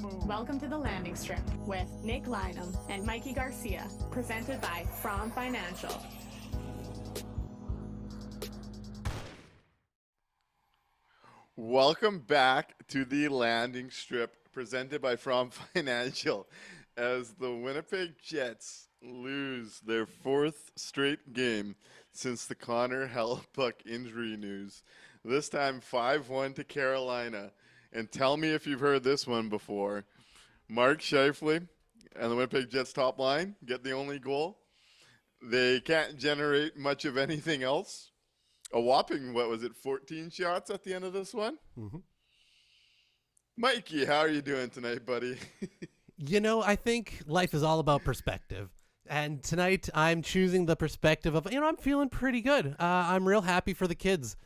Welcome to the Landing Strip with Nick Lynham and Mikey Garcia, presented by From Financial. Welcome back to the Landing Strip, presented by From Financial, as the Winnipeg Jets lose their fourth straight game since the Connor Hellebuyck injury news. This time 5-1 to Carolina. And tell me if you've heard this one before. Mark Scheifele and the Winnipeg Jets top line get the only goal. They can't generate much of anything else. A whopping, 14 shots at the end of this one? Mm-hmm. Mikey, how are you doing tonight, buddy? I think life is all about perspective. And tonight I'm choosing the perspective of, I'm feeling pretty good. I'm real happy for the kids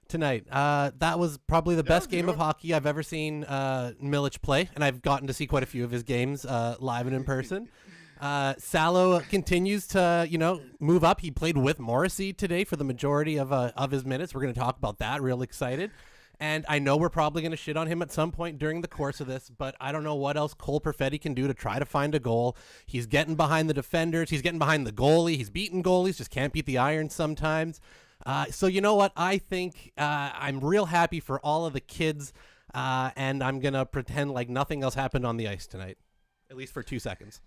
tonight. That was probably the best game of hockey I've ever seen Milic play, and I've gotten to see quite a few of his games live and in person. Salo continues to, move up. He played with Morrissey today for the majority of his minutes. We're going to talk about that. Real excited. And I know we're probably going to shit on him at some point during the course of this, but I don't know what else Cole Perfetti can do to try to find a goal. He's getting behind the defenders. He's getting behind the goalie. He's beating goalies, just can't beat the iron sometimes. So you know what? I think I'm real happy for all of the kids, and I'm going to pretend like nothing else happened on the ice tonight, at least for 2 seconds.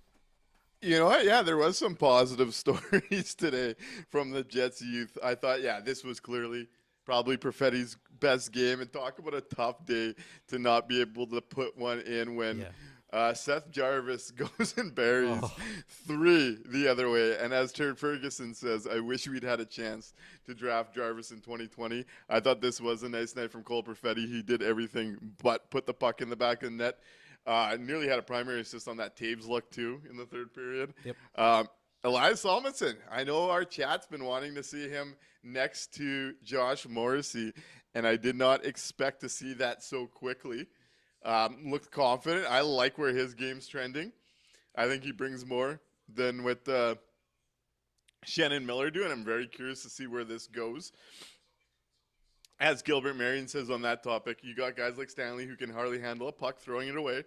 You know what? Yeah, there was some positive stories today from the Jets youth. I thought, this was clearly probably Perfetti's best game, and talk about a tough day to not be able to put one in when Seth Jarvis goes and buries 3 the other way. And as Turd Ferguson says, I wish we'd had a chance to draft Jarvis in 2020. I thought this was a nice night from Cole Perfetti. He did everything but put the puck in the back of the net. Nearly had a primary assist on that Taves look, too, in the third period. Yep. Elias Salmonson. I know our chat's been wanting to see him next to Josh Morrissey, and I did not expect to see that so quickly. Looked confident. I like where his game's trending. I think he brings more than what Shannon Miller do, and I'm very curious to see where this goes. As Gilbert Marion says on that topic, you got guys like Stanley who can hardly handle a puck, throwing it away.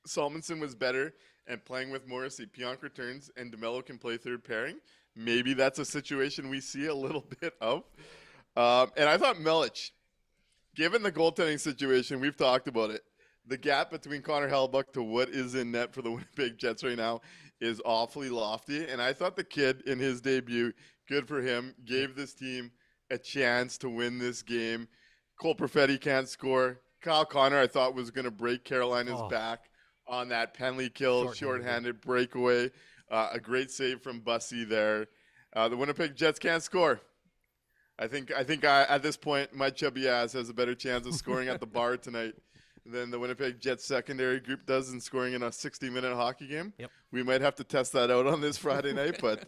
Salmonson was better, and playing with Morrissey. Pionk returns, and DeMello can play third pairing. Maybe that's a situation we see a little bit of. And I thought Milic, given the goaltending situation, we've talked about it, the gap between Connor Hellebuyck to what is in net for the Winnipeg Jets right now is awfully lofty. And I thought the kid in his debut, good for him, gave this team a chance to win this game. Cole Perfetti can't score. Kyle Connor, I thought, was going to break Carolina's back on that penalty kill, shorthanded breakaway. A great save from Bussy there. The Winnipeg Jets can't score. I think at this point, my chubby ass has a better chance of scoring at the bar tonight than the Winnipeg Jets secondary group does in scoring in a 60-minute hockey game. Yep. We might have to test that out on this Friday night, but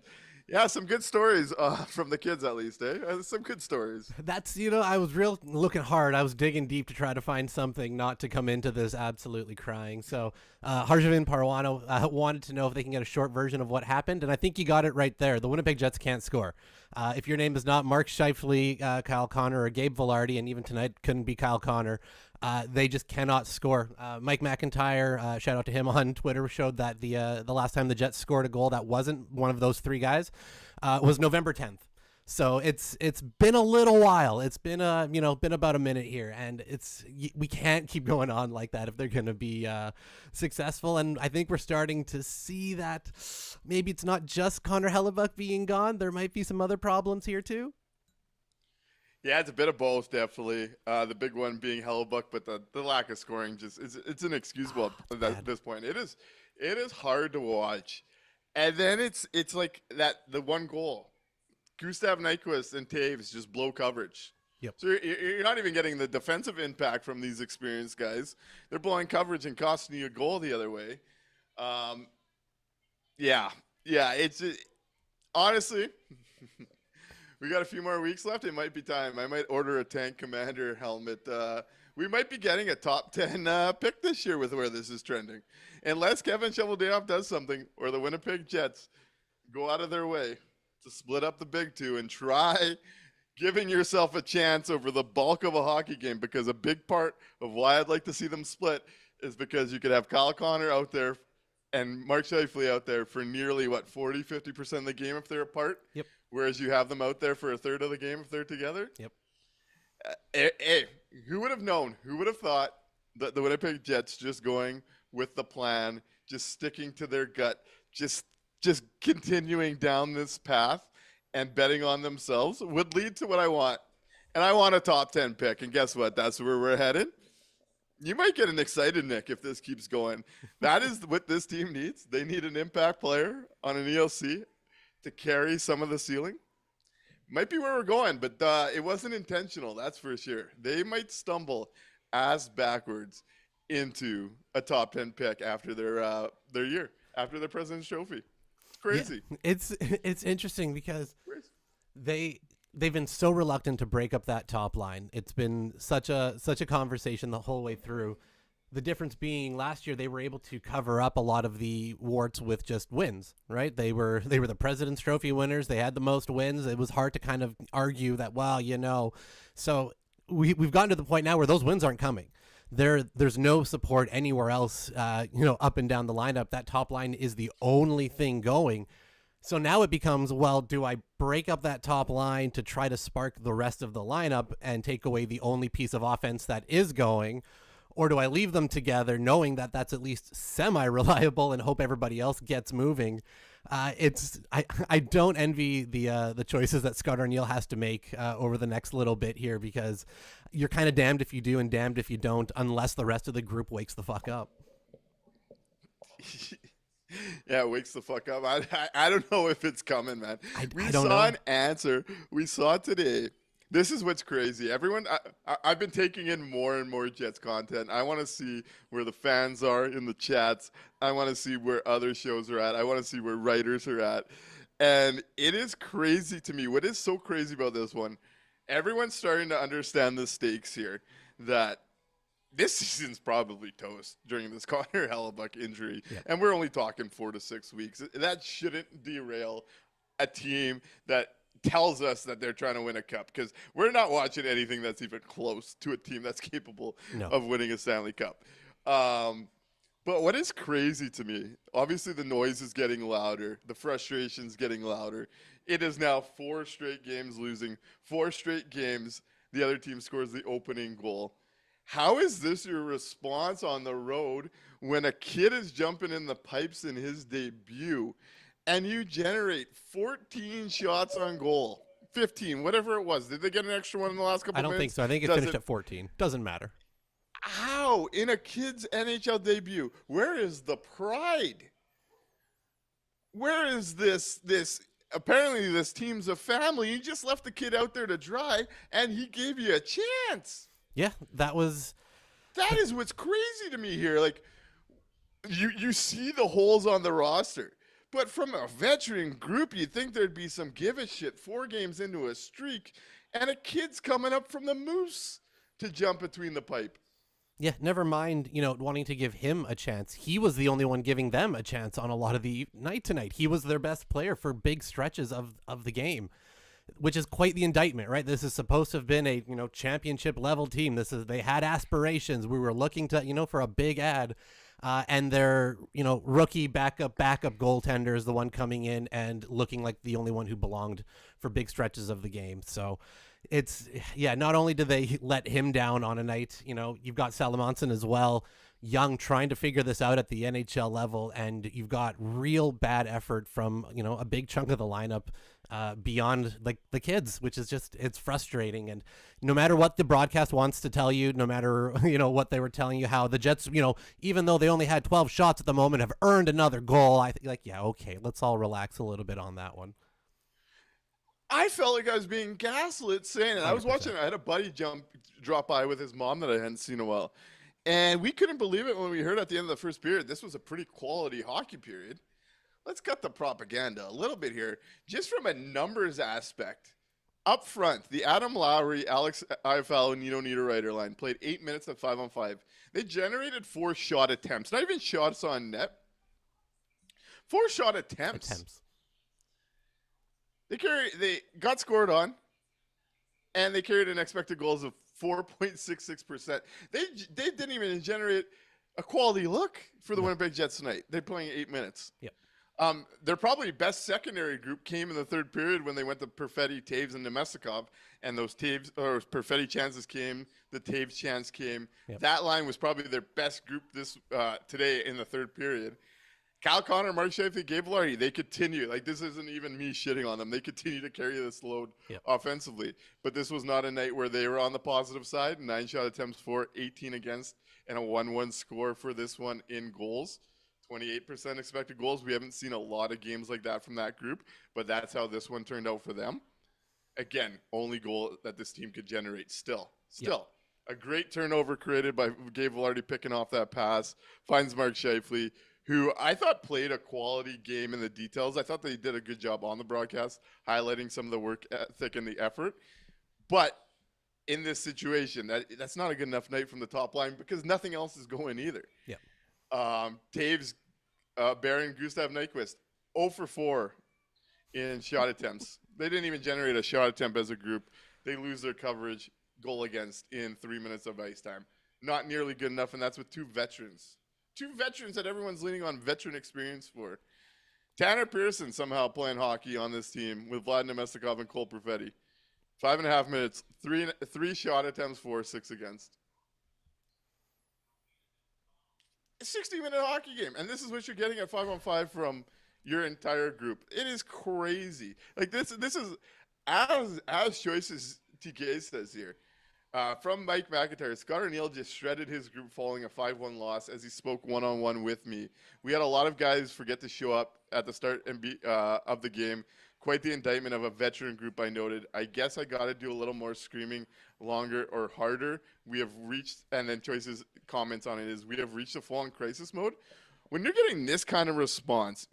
yeah, some good stories from the kids at least, eh? Some good stories. That's, I was looking hard. I was digging deep to try to find something not to come into this absolutely crying. So Harjavin Parwano wanted to know if they can get a short version of what happened, and I think you got it right there. The Winnipeg Jets can't score. If your name is not Mark Scheifele, Kyle Connor, or Gabe Vilardi, and even tonight couldn't be Kyle Connor, they just cannot score. Mike McIntyre, shout out to him on Twitter, showed that the last time the Jets scored a goal that wasn't one of those 3 guys was November 10th. So it's been a little while. It's been been about a minute here, and we can't keep going on like that if they're going to be successful. And I think we're starting to see that maybe it's not just Connor Hellebuyck being gone. There might be some other problems here too. Yeah, it's a bit of both, definitely. The big one being Hellebuyck, but the lack of scoring it's inexcusable at this point. It is hard to watch, and then it's like the one goal. Gustav Nyquist and Taves just blow coverage. Yep. So you're not even getting the defensive impact from these experienced guys. They're blowing coverage and costing you a goal the other way. It's honestly, we got a few more weeks left. It might be time. I might order a Tank Commander helmet. We might be getting a top 10 pick this year with where this is trending. Unless Kevin Cheveldayoff does something, or the Winnipeg Jets go out of their way to split up the big two and try giving yourself a chance over the bulk of a hockey game, because a big part of why I'd like to see them split is because you could have Kyle Connor out there and Mark Scheifele out there for nearly, 40-50% of the game if they're apart? Yep. Whereas you have them out there for a third of the game if they're together? Yep. Hey, who would have known? Who would have thought that the Winnipeg Jets just going with the plan, just sticking to their gut, just continuing down this path and betting on themselves would lead to what I want. And I want a top 10 pick. And guess what? That's where we're headed. You might get an excited Nick if this keeps going. That is what this team needs. They need an impact player on an ELC to carry some of the ceiling. Might be where we're going, but it wasn't intentional, that's for sure. They might stumble ass backwards into a top 10 pick after their year, after their President's Trophy. It's crazy. Yeah, it's interesting because they've been so reluctant to break up that top line. It's been such a conversation the whole way through. The difference being last year they were able to cover up a lot of the warts with just wins, right? They were the President's Trophy winners. They had the most wins. It was hard to kind of argue that, well, So we've gotten to the point now where those wins aren't coming. There's no support anywhere else, up and down the lineup. That top line is the only thing going. So now it becomes, well, do I break up that top line to try to spark the rest of the lineup and take away the only piece of offense that is going? Or do I leave them together knowing that that's at least semi-reliable and hope everybody else gets moving? I don't envy the choices that Scott Arniel has to make over the next little bit here, because you're kind of damned if you do and damned if you don't, unless the rest of the group wakes the fuck up. Yeah, it wakes the fuck up. I don't know if it's coming, man. I don't know. An answer. We saw today. This is what's crazy. Everyone, I've been taking in more and more Jets content. I want to see where the fans are in the chats. I want to see where other shows are at. I want to see where writers are at. And it is crazy to me. What is so crazy about this one, everyone's starting to understand the stakes here, that this season's probably toast during this Connor Hellebuck injury. Yeah. And we're only talking 4 to 6 weeks. That shouldn't derail a team that tells us that they're trying to win a cup, because we're not watching anything that's even close to a team that's capable of winning a Stanley Cup. But what is crazy to me, obviously the noise is getting louder. The frustration's getting louder. It is now 4 straight games losing, 4 straight games the other team scores the opening goal. How is this your response on the road when a kid is jumping in the pipes in his debut and you generate 14 shots on goal? 15, whatever it was. Did they get an extra one in the last couple of minutes? I don't think so. I think it finished at 14. Doesn't matter. How? In a kid's NHL debut? Where is the pride? Where is this apparently this team's a family. You just left the kid out there to dry, and he gave you a chance. Yeah, that is what's crazy to me here. Like, you see the holes on the roster. But from a veteran group, you'd think there'd be some give a shit 4 games into a streak, and a kid's coming up from the Moose to jump between the pipe. Yeah, never mind, wanting to give him a chance. He was the only one giving them a chance on a lot of the night tonight. He was their best player for big stretches of the game, which is quite the indictment, right? This is supposed to have been a, championship level team. They had aspirations. We were looking to, for a big ad. And their, rookie backup goaltender is the one coming in and looking like the only one who belonged for big stretches of the game. So not only do they let him down on a night, you've got Salamonson as well, young, trying to figure this out at the NHL level, and you've got real bad effort from, a big chunk of the lineup beyond like the kids, which is just, it's frustrating. And no matter what the broadcast wants to tell you, no matter, what they were telling you, how the Jets, even though they only had 12 shots at the moment, have earned another goal, I think okay, let's all relax a little bit on that one. I felt like I was being gaslit saying it. I was watching, I had a buddy drop by with his mom that I hadn't seen in a while. And we couldn't believe it when we heard at the end of the first period, this was a pretty quality hockey period. Let's cut the propaganda a little bit here. Just from a numbers aspect, up front, the Adam Lowry, Alex Iafallo, Nino Niederreiter line played 8 minutes at 5-on-5. They generated 4 shot attempts, not even shots on net. 4 shot attempts. They got scored on, and they carried an expected goals of 4.66%. They didn't even generate a quality look for the Winnipeg Jets tonight. They're playing 8 minutes. Yep. Their probably best secondary group came in the third period when they went to Perfetti, Taves, and Nemestikov, and those Taves or Perfetti chances came, the Taves chance came. Yep. That line was probably their best group this today in the third period. Kyle Connor, Mark Scheifele, Gabe Vilardi, they continue. Like, this isn't even me shitting on them. They continue to carry this load offensively. But this was not a night where they were on the positive side. 9 shot attempts for, 18 against, and a 1-1 score for this one in goals. 28% expected goals. We haven't seen a lot of games like that from that group, but that's how this one turned out for them. Again, only goal that this team could generate still. A great turnover created by Gabe Vilardi picking off that pass, finds Mark Scheifele, who I thought played a quality game in the details. I thought they did a good job on the broadcast, highlighting some of the work ethic and the effort. But in this situation, that's not a good enough night from the top line because nothing else is going either. Yeah. Taves, Barron, Gustav Nyquist, 0 for 4 in shot attempts. They didn't even generate a shot attempt as a group. They lose their coverage, goal against in 3 minutes of ice time. Not nearly good enough, and that's with 2 veterans. 2 veterans that everyone's leaning on veteran experience for. Tanner Pearson somehow playing hockey on this team with Vlad Nemestikov and Cole Perfetti. 5.5 minutes, three shot attempts for, 6 against. A 60-minute hockey game, and this is what you're getting at 5-on-5 from your entire group. It is crazy. Like this is as choices TK says here. From Mike McIntyre, Scott O'Neill just shredded his group following a 5-1 loss as he spoke one-on-one with me. We had a lot of guys forget to show up at the start of the game. Quite the indictment of a veteran group, I noted. I guess I got to do a little more screaming, longer or harder. We have reached, and then Choice's comments on it is, we have reached a full-on crisis mode. When you're getting this kind of response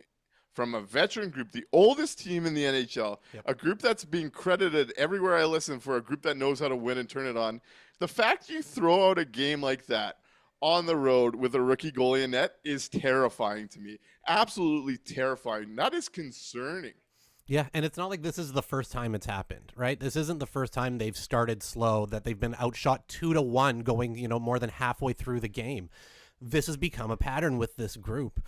from a veteran group, the oldest team in the NHL, a group that's being credited everywhere I listen for, a group that knows how to win and turn it on. The fact you throw out a game like that on the road with a rookie goalie in net is terrifying to me. Absolutely terrifying. That is concerning. Yeah, and it's not like this is the first time it's happened, right? This isn't the first time they've started slow, that they've been outshot 2-1 going, more than halfway through the game. This has become a pattern with this group.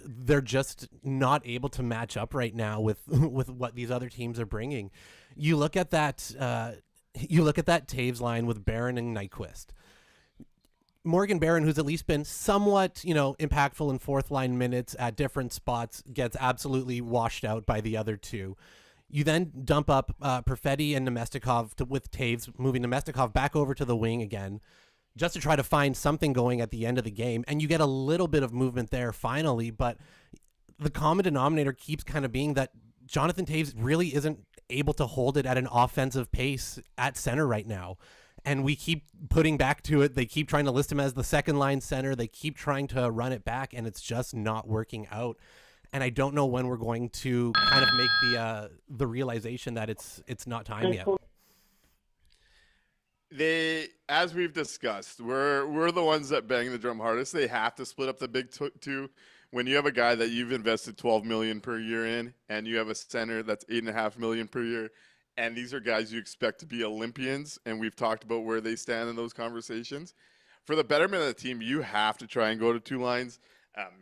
They're just not able to match up right now with what these other teams are bringing. You look at that Taves line with Barron and Nyquist. Morgan Barron, who's at least been somewhat, impactful in fourth line minutes at different spots, gets absolutely washed out by the other two. You then dump up Perfetti and Nemestikov with Taves, moving Nemestikov back over to the wing again, just to try to find something going at the end of the game. And you get a little bit of movement there finally, but the common denominator keeps kind of being that Jonathan Taves really isn't able to hold it at an offensive pace at center right now. And we keep putting back to it. They keep trying to list him as the second line center. They keep trying to run it back, and it's just not working out. And I don't know when we're going to kind of make the realization that it's not time yet. As we've discussed, we're the ones that bang the drum hardest. They have to split up the big two. When you have a guy that you've invested $12 million per year in, and you have a center that's $8.5 million per year, and these are guys you expect to be Olympians, and we've talked about where they stand in those conversations. For the betterment of the team, you have to try and go to 2 lines.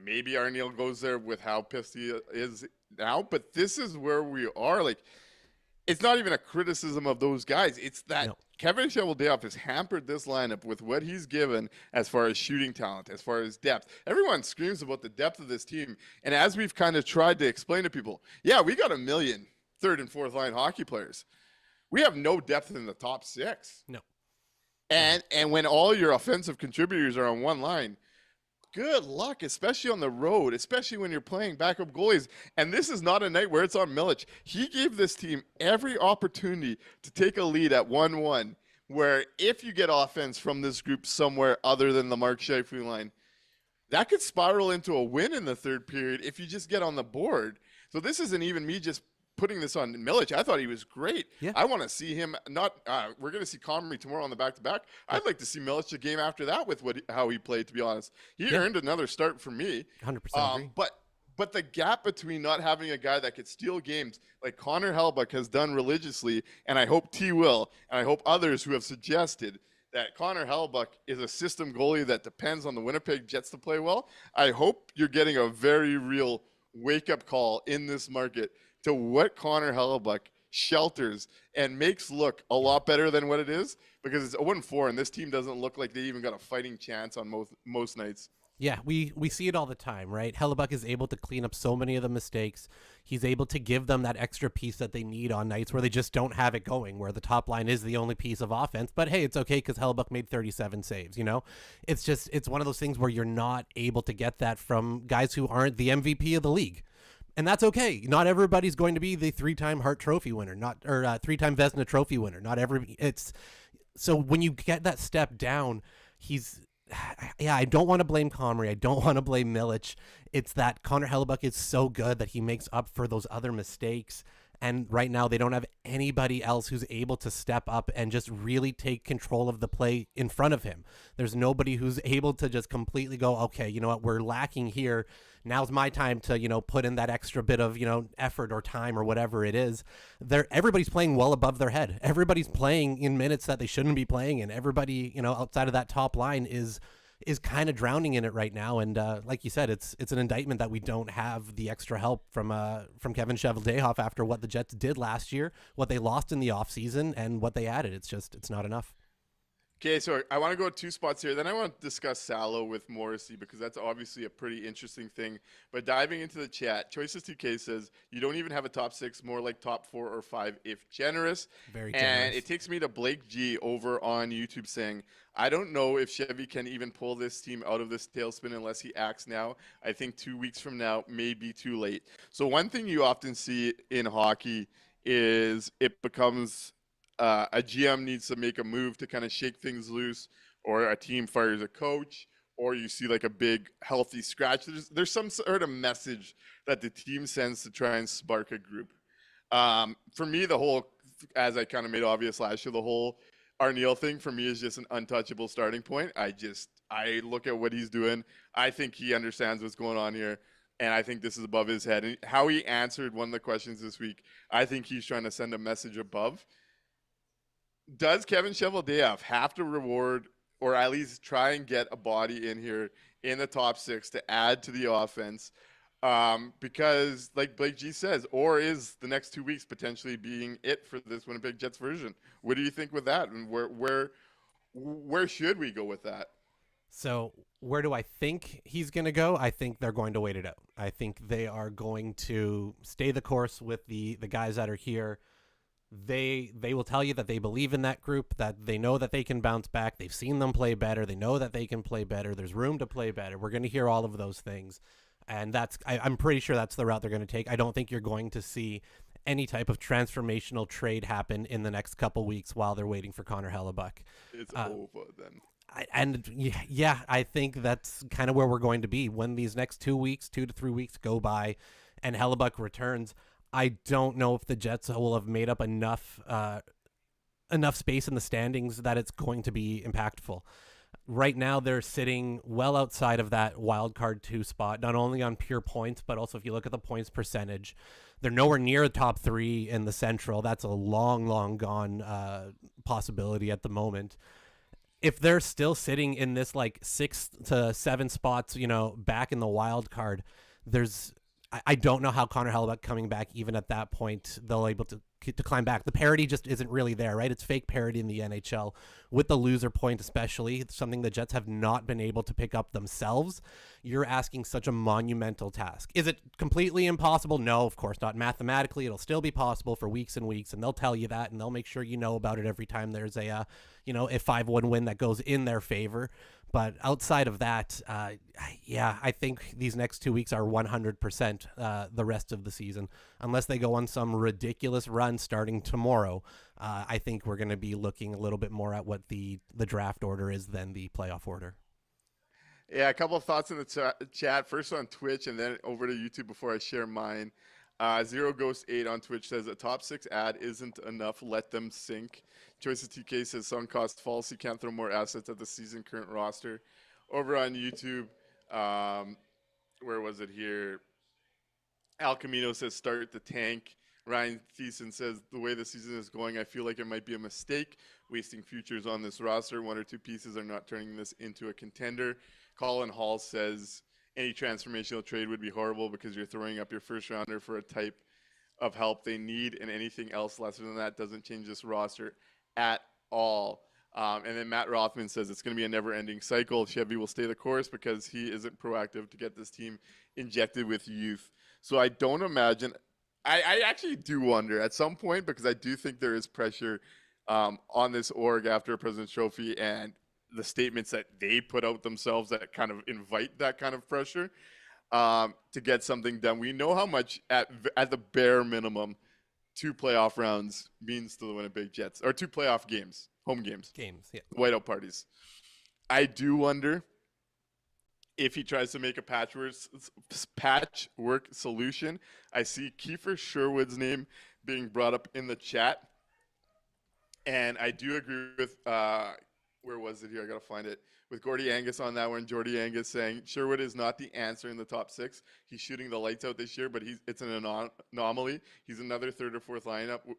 Maybe Arniel goes there with how pissed he is now, but this is where we are. Like, it's not even a criticism of those guys. It's that Kevin Cheveldayoff has hampered this lineup with what he's given as far as shooting talent, as far as depth. Everyone screams about the depth of this team, and as we've kind of tried to explain to people, we got 1 million third and fourth line hockey players. We have no depth in the top 6. No. And when all your offensive contributors are on one line, good luck, especially on the road, especially when you're playing backup goalies. And this is not a night where it's on Milic. He gave this team every opportunity to take a lead at 1-1, where if you get offense from this group somewhere other than the Mark Scheifele line, that could spiral into a win in the third period if you just get on the board. So this isn't even me just putting this on Milic. I thought he was great. Yeah. I want to see him we're going to see Comrie tomorrow on the back-to-back. I'd like to see Milic the game after that with how he played, to be honest. He earned another start for me. 100% agree. But the gap between not having a guy that could steal games like Connor Hellebuck has done religiously, and I hope T will, and I hope others who have suggested that Connor Hellebuck is a system goalie that depends on the Winnipeg Jets to play well. I hope you're getting a very real wake-up call in this market to what Connor Hellebuck shelters and makes look a lot better than what it is, because it's 0-4 and this team doesn't look like they even got a fighting chance on most nights. Yeah, we see it all the time, right? Hellebuck is able to clean up so many of the mistakes. He's able to give them that extra piece that they need on nights where they just don't have it going, where the top line is the only piece of offense. But hey, it's okay because Hellebuck made 37 saves, you know? It's one of those things where you're not able to get that from guys who aren't the MVP of the league. And that's okay. Not everybody's going to be the 3-time Hart Trophy winner, or 3-time Vezina Trophy winner. So when you get that step down, I don't want to blame Comrie. I don't want to blame Milic. It's that Connor Hellebuck is so good that he makes up for those other mistakes. And right now they don't have anybody else who's able to step up and just really take control of the play in front of him. There's nobody who's able to just completely go, okay, you know what, we're lacking here. Now's my time to, put in that extra bit of, effort or time or whatever it is. Everybody's playing well above their head. Everybody's playing in minutes that they shouldn't be playing, and everybody, outside of that top line is kind of drowning in it right now. And like you said, it's an indictment that we don't have the extra help from Kevin Cheveldayoff after what the Jets did last year, what they lost in the offseason, and what they added. It's not enough. Okay, so I want to go 2 spots here. Then I want to discuss Salo with Morrissey, because that's obviously a pretty interesting thing. But diving into the chat, Choices2K says, you don't even have a top 6, more like top 4 or 5 if generous. Very generous. And it takes me to Blake G over on YouTube saying, I don't know if Chevy can even pull this team out of this tailspin unless he acts now. I think 2 weeks from now may be too late. So one thing you often see in hockey is it becomes a GM needs to make a move to kind of shake things loose, or a team fires a coach, or you see like a big healthy scratch. There's some sort of message that the team sends to try and spark a group. For me, the whole, as I kind of made obvious last year, the whole Arneal thing for me is just an untouchable starting point. I look at what he's doing. I think he understands what's going on here. And I think this is above his head. And how he answered one of the questions this week, I think he's trying to send a message above. Does Kevin Cheveldayoff have to reward, or at least try and get a body in here in the top 6 to add to the offense? Because like Blake G says, or is the next 2 weeks potentially being it for this Winnipeg Jets version? What do you think with that? And where should we go with that? So where do I think he's going to go? I think they're going to wait it out. I think they are going to stay the course with the guys that are here. They will tell you that they believe in that group, that they know that they can bounce back. They've seen them play better. They know that they can play better. There's room to play better. We're going to hear all of those things. And I'm pretty sure that's the route they're going to take. I don't think you're going to see any type of transformational trade happen in the next couple weeks while they're waiting for Connor Hellebuck. It's over then. I think that's kind of where we're going to be when these next 2 weeks, 2 to 3 weeks go by and Hellebuck returns. I don't know if the Jets will have made up enough space in the standings that it's going to be impactful. Right now, they're sitting well outside of that wild card 2 spot, not only on pure points, but also if you look at the points percentage, they're nowhere near the top 3 in the Central. That's a long, long gone possibility at the moment. If they're still sitting in this like 6 to 7 spots, back in the wild card, I don't know how Connor Hellebuck coming back, even at that point, they'll able to climb back. The parity just isn't really there, right? It's fake parity in the NHL with the loser point, especially. It's something the Jets have not been able to pick up themselves. You're asking such a monumental task. Is it completely impossible? No, of course not. Mathematically, it'll still be possible for weeks and weeks, and they'll tell you that, and they'll make sure you know about it every time there's a 5-1 win that goes in their favor. But outside of that, I think these next 2 weeks are 100% the rest of the season. Unless they go on some ridiculous run starting tomorrow, I think we're going to be looking a little bit more at what the draft order is than the playoff order. Yeah, a couple of thoughts in the chat. First on Twitch and then over to YouTube before I share mine. Zero Ghost 8 on Twitch says a top 6 ad isn't enough. Let them sink. Choices TK says sunk cost false. You can't throw more assets at the season current roster. Over on YouTube, where was it here? Al Camino says start the tank. Ryan Thiessen says, the way the season is going, I feel like it might be a mistake wasting futures on this roster. One or two pieces are not turning this into a contender. Colin Hall says, any transformational trade would be horrible because you're throwing up your first rounder for a type of help they need, and anything else lesser than that doesn't change this roster at all. And then Matt Rothman says it's going to be a never-ending cycle. Chevy will stay the course because he isn't proactive to get this team injected with youth. So I don't imagine – I actually do wonder at some point, because I do think there is pressure on this org after a President's Trophy and the statements that they put out themselves that kind of invite that kind of pressure to get something done. We know how much, at the bare minimum, 2 playoff rounds means to the Winnipeg Jets, or 2 playoff games, home games. Yeah. Whiteout parties. I do wonder if he tries to make a patchwork solution. I see Kiefer Sherwood's name being brought up in the chat. And I do agree with, where was it here? I got to find it. With Gordy Angus on that one, Jordy Angus saying Sherwood is not the answer in the top 6. He's shooting the lights out this year, but it's an anomaly. He's another 3rd or 4th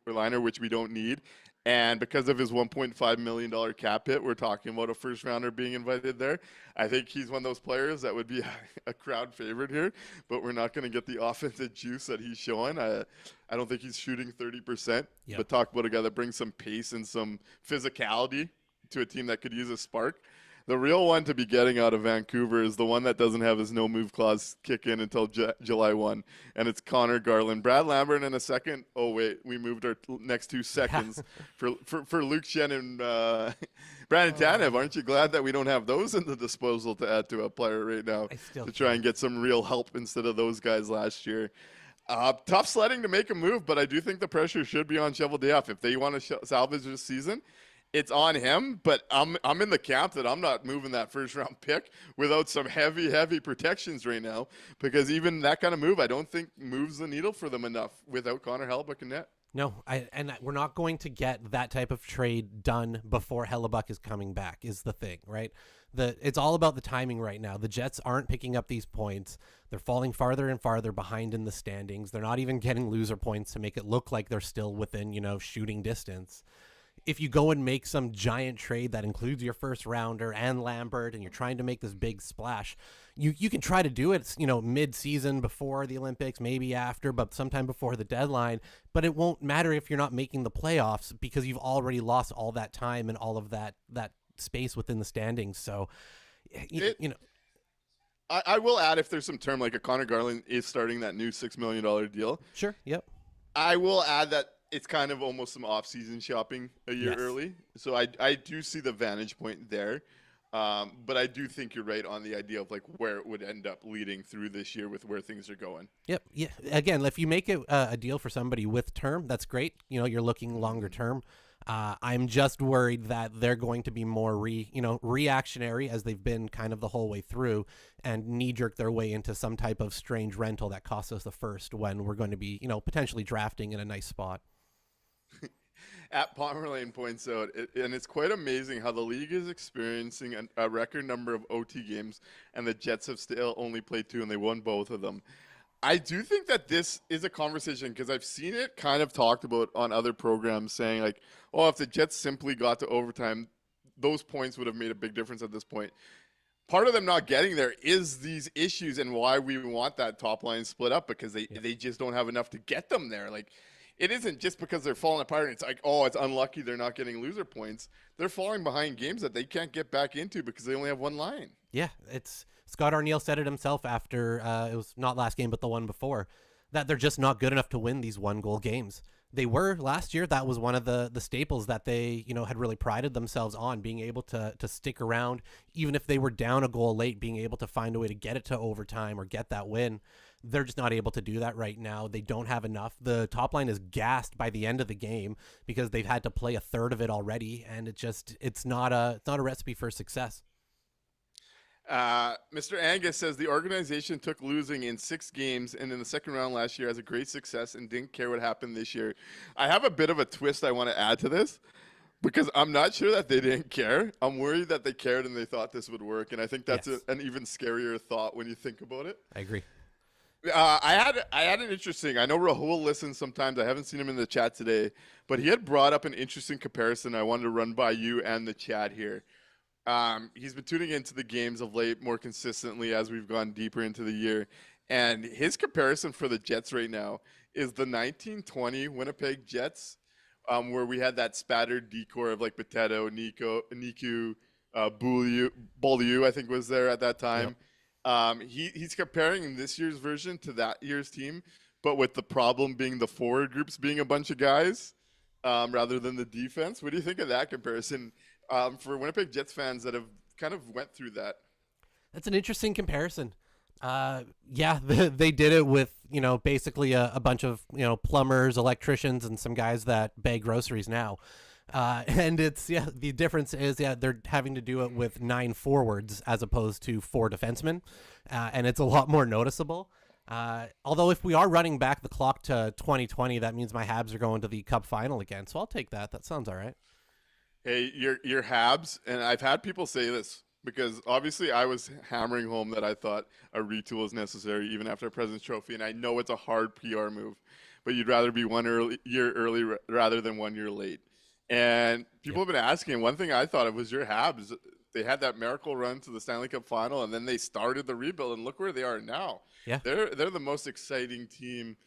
liner, which we don't need. And because of his $1.5 million cap hit, we're talking about a first rounder being invited there. I think he's one of those players that would be a crowd favorite here, but we're not going to get the offensive juice that he's showing. I don't think he's shooting 30%, but talk about a guy that brings some pace and some physicality to a team that could use a spark. The real one to be getting out of Vancouver is the one that doesn't have his no-move clause kick in until July 1, and it's Connor Garland. Brad Lambert in a second. Oh, wait, we moved our next 2 seconds for Luke Shen and Brandon Tanev. Aren't you glad that we don't have those in the disposal to add to a player right now to try and get some real help instead of those guys last year? Tough sledding to make a move, but I do think the pressure should be on Cheveldayoff. If they want to salvage this season, it's on him, but I'm in the camp that I'm not moving that first-round pick without some heavy protections right now, because even that kind of move I don't think moves the needle for them enough without Connor Hellebuyck in net. No, we're not going to get that type of trade done before Hellebuyck is coming back is the thing, right? It's all about the timing right now. The Jets aren't picking up these points. They're falling farther and farther behind in the standings. They're not even getting loser points to make it look like they're still within, shooting distance. If you go and make some giant trade that includes your first rounder and Lambert, and you're trying to make this big splash, you can try to do it, mid-season before the Olympics, maybe after, but sometime before the deadline. But it won't matter if you're not making the playoffs because you've already lost all that time and all of that space within the standings. So, I will add, if there's some term like a Connor Garland is starting that new $6 million deal. Sure. Yep. I will add that it's kind of almost some off-season shopping a year early. So I do see the vantage point there. But I do think you're right on the idea of like where it would end up leading through this year with where things are going. Yep. Yeah. Again, if you make it a deal for somebody with term, that's great. You're looking longer term. I'm just worried that they're going to be more reactionary as they've been kind of the whole way through, and knee-jerk their way into some type of strange rental that costs us the first when we're going to be, potentially drafting in a nice spot. At Pomerlane points out, and it's quite amazing how the league is experiencing a record number of OT games, and the Jets have still only played 2, and they won both of them. I do think that this is a conversation, because I've seen it kind of talked about on other programs saying like, if the Jets simply got to overtime, those points would have made a big difference at this point. Part of them not getting there is these issues and why we want that top line split up, because they just don't have enough to get them there. Like, it isn't just because they're falling apart and it's like, it's unlucky they're not getting loser points. They're falling behind games that they can't get back into because they only have one line. Yeah, it's Scott Arniel said it himself after it was not last game but the one before, that they're just not good enough to win these 1-goal games. They were last year. That was one of the staples that they had really prided themselves on, being able to stick around even if they were down a goal late, being able to find a way to get it to overtime or get that win. They're just not able to do that right now. They don't have enough. The top line is gassed by the end of the game because they've had to play a third of it already, and it's not a recipe for success. Mr. Angus says the organization took losing in 6 games and in the second round last year as a great success and didn't care what happened this year. I have a bit of a twist I want to add to this, because I'm not sure that they didn't care. I'm worried that they cared and they thought this would work, and I think that's an even scarier thought when you think about it. I agree. I had an interesting. I know Rahul listens sometimes. I haven't seen him in the chat today, but he had brought up an interesting comparison. I wanted to run by you and the chat here. He's been tuning into the games of late more consistently as we've gone deeper into the year, and his comparison for the Jets right now is the 1920 Winnipeg Jets, where we had that spattered decor of like Potato, Niku, Beaulieu, I think was there at that time. He's comparing this year's version to that year's team, but with the problem being the forward groups being a bunch of guys rather than the defense. What do you think of that comparison for Winnipeg Jets fans that have kind of went through that? That's an interesting comparison. They did it with, basically a bunch of, plumbers, electricians, and some guys that bag groceries now. And the difference is, they're having to do it with 9 forwards as opposed to 4 defensemen. And it's a lot more noticeable. Although if we are running back the clock to 2020, that means my Habs are going to the Cup final again. So I'll take that. That sounds all right. Hey, your Habs, and I've had people say this because obviously I was hammering home that I thought a retool is necessary even after a President's Trophy, and I know it's a hard PR move, but you'd rather be 1 year early rather than 1 year late. And people have been asking. One thing I thought of was your Habs. They had that miracle run to the Stanley Cup final, and then they started the rebuild, and look where they are now. Yeah, they're the most exciting team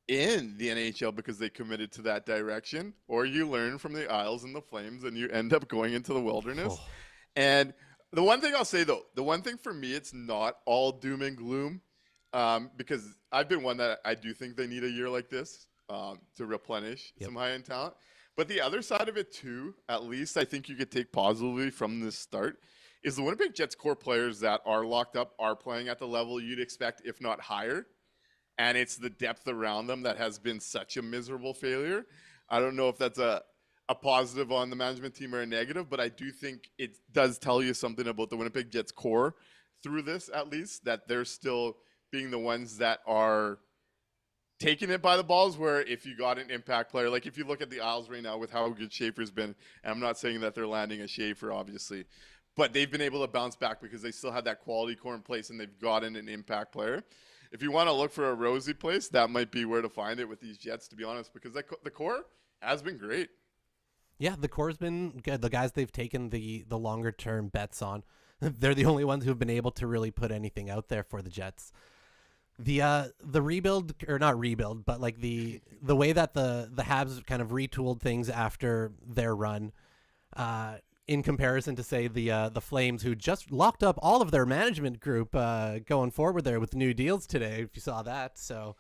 in the NHL because they committed to that direction. Or you learn from the Isles and the Flames, and you end up going into the wilderness. Oh. And the one thing I'll say, though, the one thing for me, it's not all doom and gloom, because I've been one that I do think they need a year like this to replenish some high-end talent. But the other side of it, too, at least I think you could take positively from this start, is the Winnipeg Jets core players that are locked up are playing at the level you'd expect, if not higher. And it's the depth around them that has been such a miserable failure. I don't know if that's a positive on the management team or a negative, but I do think it does tell you something about the Winnipeg Jets core through this, at least, that they're still being the ones that are taking it by the balls, where if you got an impact player, like if you look at the Isles right now with how good Schaefer's been, and I'm not saying that they're landing a Schaefer, obviously, but they've been able to bounce back because they still have that quality core in place and they've gotten an impact player. If you want to look for a rosy place, that might be where to find it with these Jets, to be honest, because the core has been great. Yeah, the core's been good. The guys they've taken the longer term bets on, they're the only ones who've been able to really put anything out there for the Jets. The rebuild, or not rebuild, but like the way that the Habs kind of retooled things after their run, in comparison to say the Flames, who just locked up all of their management group going forward there with new deals today, if you saw that. So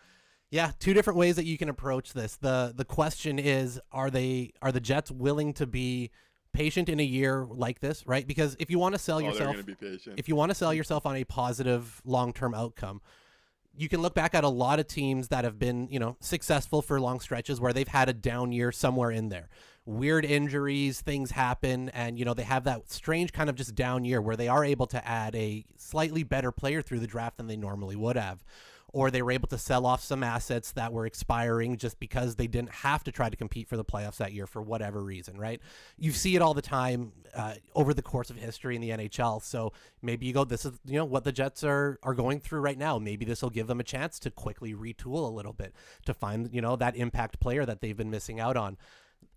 yeah, 2 different ways that you can approach this. The question is, are the Jets willing to be patient in a year like this, right? Because if you want to sell yourself, if you want to sell yourself on a positive long-term outcome, you can look back at a lot of teams that have been, successful for long stretches where they've had a down year somewhere in there. Weird injuries, things happen, and, they have that strange kind of just down year where they are able to add a slightly better player through the draft than they normally would have. Or they were able to sell off some assets that were expiring just because they didn't have to try to compete for the playoffs that year for whatever reason, right? You see it all the time over the course of history in the NHL. So maybe you go, this is, what the Jets are going through right now. Maybe this will give them a chance to quickly retool a little bit to find, that impact player that they've been missing out on.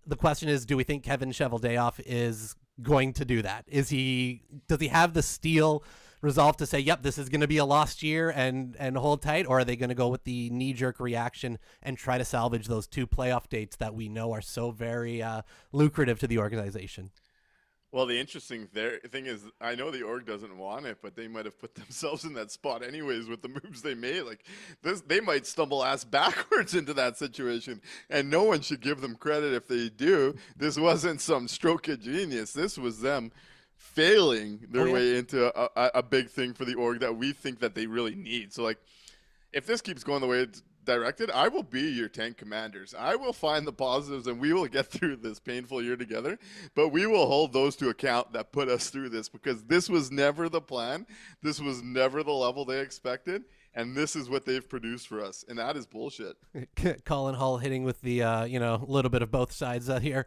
The question is, do we think Kevin Cheveldayoff is going to do that? Does he have the steel resolve to say, yep, this is going to be a lost year and hold tight? Or are they going to go with the knee-jerk reaction and try to salvage those 2 playoff dates that we know are so very lucrative to the organization? Well, the interesting thing is, I know the org doesn't want it, but they might have put themselves in that spot anyways with the moves they made. Like this, they might stumble ass backwards into that situation, and no one should give them credit if they do. This wasn't some stroke of genius. This was them failing their way into a big thing for the org that we think that they really need. So, like, if this keeps going the way it's directed, I will be your tank commanders. I will find the positives, and we will get through this painful year together. But we will hold those to account that put us through this, because this was never the plan. This was never the level they expected. and this is what they've produced for us, and that is bullshit. Colin Hull hitting with the, little bit of both sides here.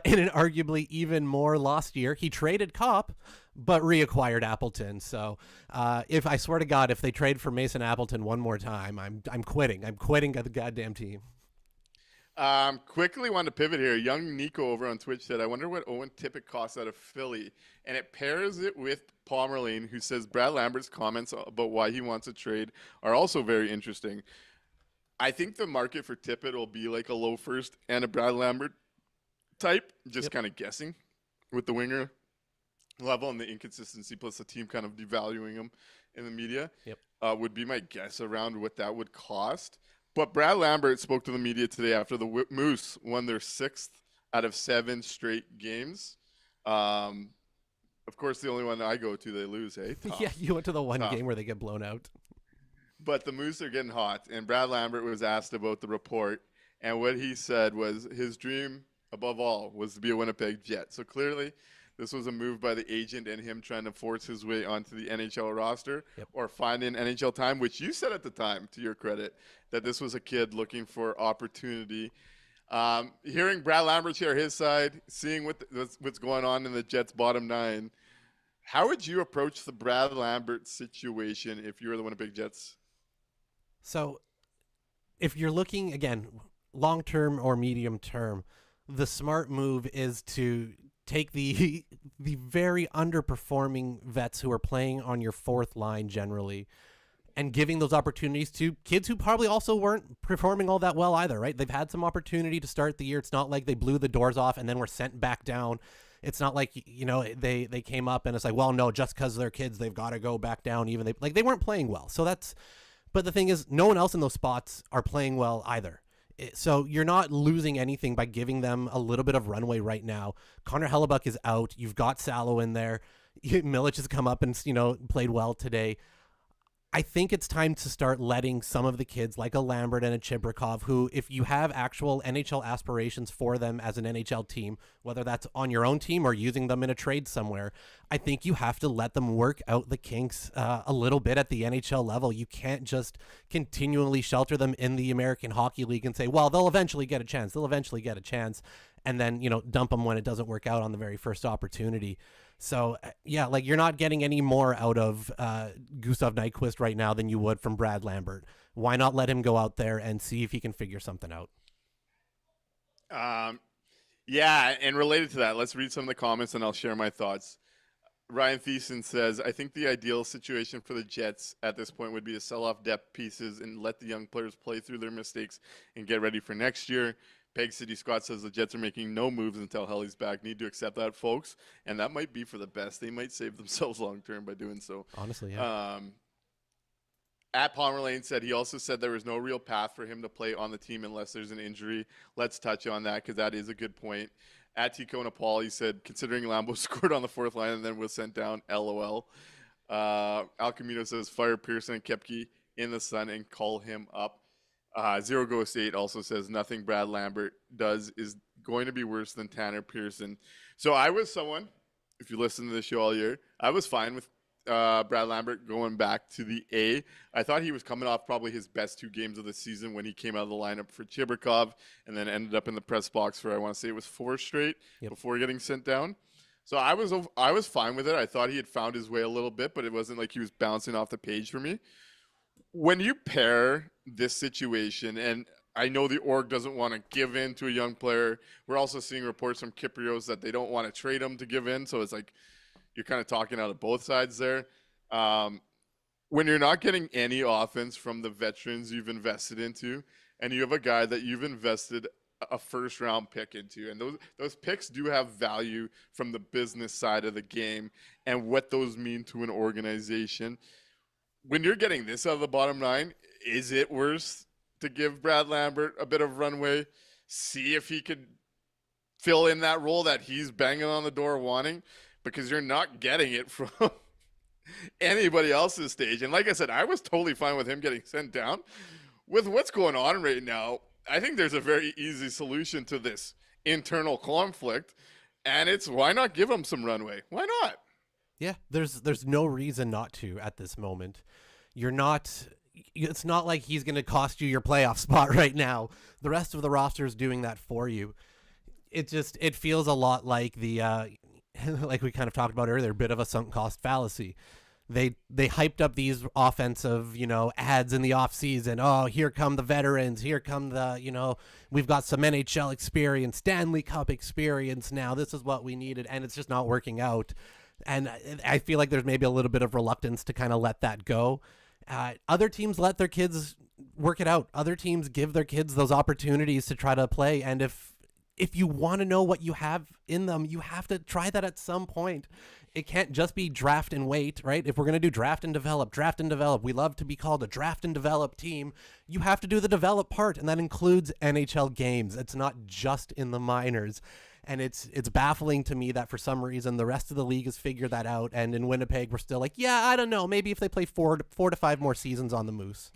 In an arguably even more lost year, he traded Kopp, but reacquired Appleton. So if I swear to God, if they trade for Mason Appleton one more time, I'm quitting. I'm quitting the goddamn team. Quickly wanted to pivot here. Young Nico over on Twitch said, I wonder what Owen Tippett costs out of Philly. And it pairs it with Palmerlane, who says Brad Lambert's comments about why he wants a trade are also very interesting. I think the market for Tippett will be like a low first and a Brad Lambert type, just kind of guessing with the winger level and the inconsistency, plus the team kind of devaluing him in the media. Would be my guess around what that would cost. But Brad Lambert spoke to the media today after the Moose won their 6th out of 7 straight games. Of course, the only one I go to, they lose, hey? Tough. Yeah, you went to the one game where they get blown out. But the Moose are getting hot, and Brad Lambert was asked about the report, and what he said was his dream, above all, was to be a Winnipeg Jet. So clearly, this was a move by the agent and him trying to force his way onto the NHL roster or find an NHL time, which you said at the time, to your credit, that this was a kid looking for opportunity. Hearing Brad Lambert share his side, seeing what's going on in the Jets' bottom 9, how would you approach the Brad Lambert situation if you were the Winnipeg Jets? So if you're looking, again, long-term or medium-term, the smart move is to take the very underperforming vets who are playing on your fourth line generally and giving those opportunities to kids who probably also weren't performing all that well either, right? They've had some opportunity to start the year. It's not like they blew the doors off and then were sent back down. It's not like, they came up and it's like, well, no, just because they're kids, they've got to go back down. Even they weren't playing well. But the thing is, no one else in those spots are playing well either. So you're not losing anything by giving them a little bit of runway right now. Connor Hellebuck is out. You've got Salo in there. Milic has come up and, played well today. I think it's time to start letting some of the kids like a Lambert and a Chibrikov, who, if you have actual NHL aspirations for them as an NHL team, whether that's on your own team or using them in a trade somewhere, I think you have to let them work out the kinks a little bit at the NHL level. You can't just continually shelter them in the American Hockey League and say, well, they'll eventually get a chance. And then, dump them when it doesn't work out on the very first opportunity. So, you're not getting any more out of Gustav Nyquist right now than you would from Brad Lambert. Why not let him go out there and see if he can figure something out? And related to that, let's read some of the comments and I'll share my thoughts. Ryan Thiessen says, I think the ideal situation for the Jets at this point would be to sell off depth pieces and let the young players play through their mistakes and get ready for next year. Peg City Scott says the Jets are making no moves until Helly's back. Need to accept that, folks. And that might be for the best. They might save themselves long-term by doing so. Honestly, yeah. At Palmerlane said he also said there was no real path for him to play on the team unless there's an injury. Let's touch on that because that is a good point. At Tico Paul, he said, considering Lambo scored on the fourth line and then was sent down, LOL. Al Camino says, fire Pearson and Kepke in the sun and call him up. Zero Ghost 8 also says nothing Brad Lambert does is going to be worse than Tanner Pearson. So I was someone, if you listen to the show all year, I was fine with Brad Lambert going back to the A. I thought he was coming off probably his best 2 games of the season when he came out of the lineup for Chibrikov and then ended up in the press box for, I want to say it was 4 straight before getting sent down. So I was fine with it. I thought he had found his way a little bit, but it wasn't like he was bouncing off the page for me. When you pair this situation, and I know the org doesn't want to give in to a young player. We're also seeing reports from Kyprios that they don't want to trade him to give in. So it's like you're kind of talking out of both sides there. When you're not getting any offense from the veterans you've invested into, and you have a guy that you've invested a first-round pick into, and those picks do have value from the business side of the game and what those mean to an organization. When you're getting this out of the bottom 9, is it worse to give Brad Lambert a bit of runway, see if he could fill in that role that he's banging on the door wanting? Because you're not getting it from anybody else's stage. And like I said, I was totally fine with him getting sent down. With what's going on right now, I think there's a very easy solution to this internal conflict, and it's why not give him some runway? Why not? Yeah, there's no reason not to at this moment. You're not it's not like he's going to cost you your playoff spot right now. The rest of the roster is doing that for you. It feels a lot like the like we kind of talked about earlier, a bit of a sunk cost fallacy. They hyped up these offensive, ads in the offseason. Oh, here come the veterans. Here come the, we've got some NHL experience, Stanley Cup experience now. This is what we needed, and it's just not working out. And I feel like there's maybe a little bit of reluctance to kind of let that go. Other teams let their kids work it out. Other teams give their kids those opportunities to try to play. And if you want to know what you have in them, you have to try that at some point. It can't just be draft and wait, right? If we're going to do draft and develop, we love to be called a draft and develop team. You have to do the develop part, and that includes NHL games. It's not just in the minors. And it's baffling to me that for some reason the rest of the league has figured that out. And in Winnipeg, we're still like, yeah, I don't know. Maybe if they play four to five more seasons on the Moose.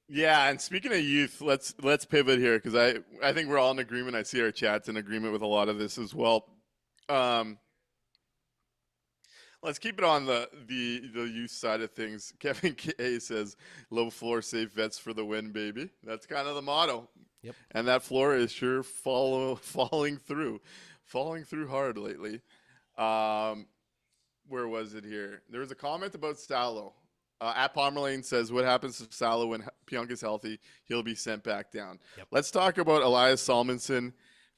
Yeah, and speaking of youth, let's pivot here because I think we're all in agreement. I see our chat's in agreement with a lot of this as well. Let's keep it on the youth side of things. Kevin K says, "Low floor, safe vets for the win, baby." That's kind of the motto. Yep. And that floor is sure falling through hard lately. Where was it here? There was a comment about Salo. At Pomerlane says, what happens to Salo when Pionk is healthy? He'll be sent back down. Yep. Let's talk about Elias Salmonson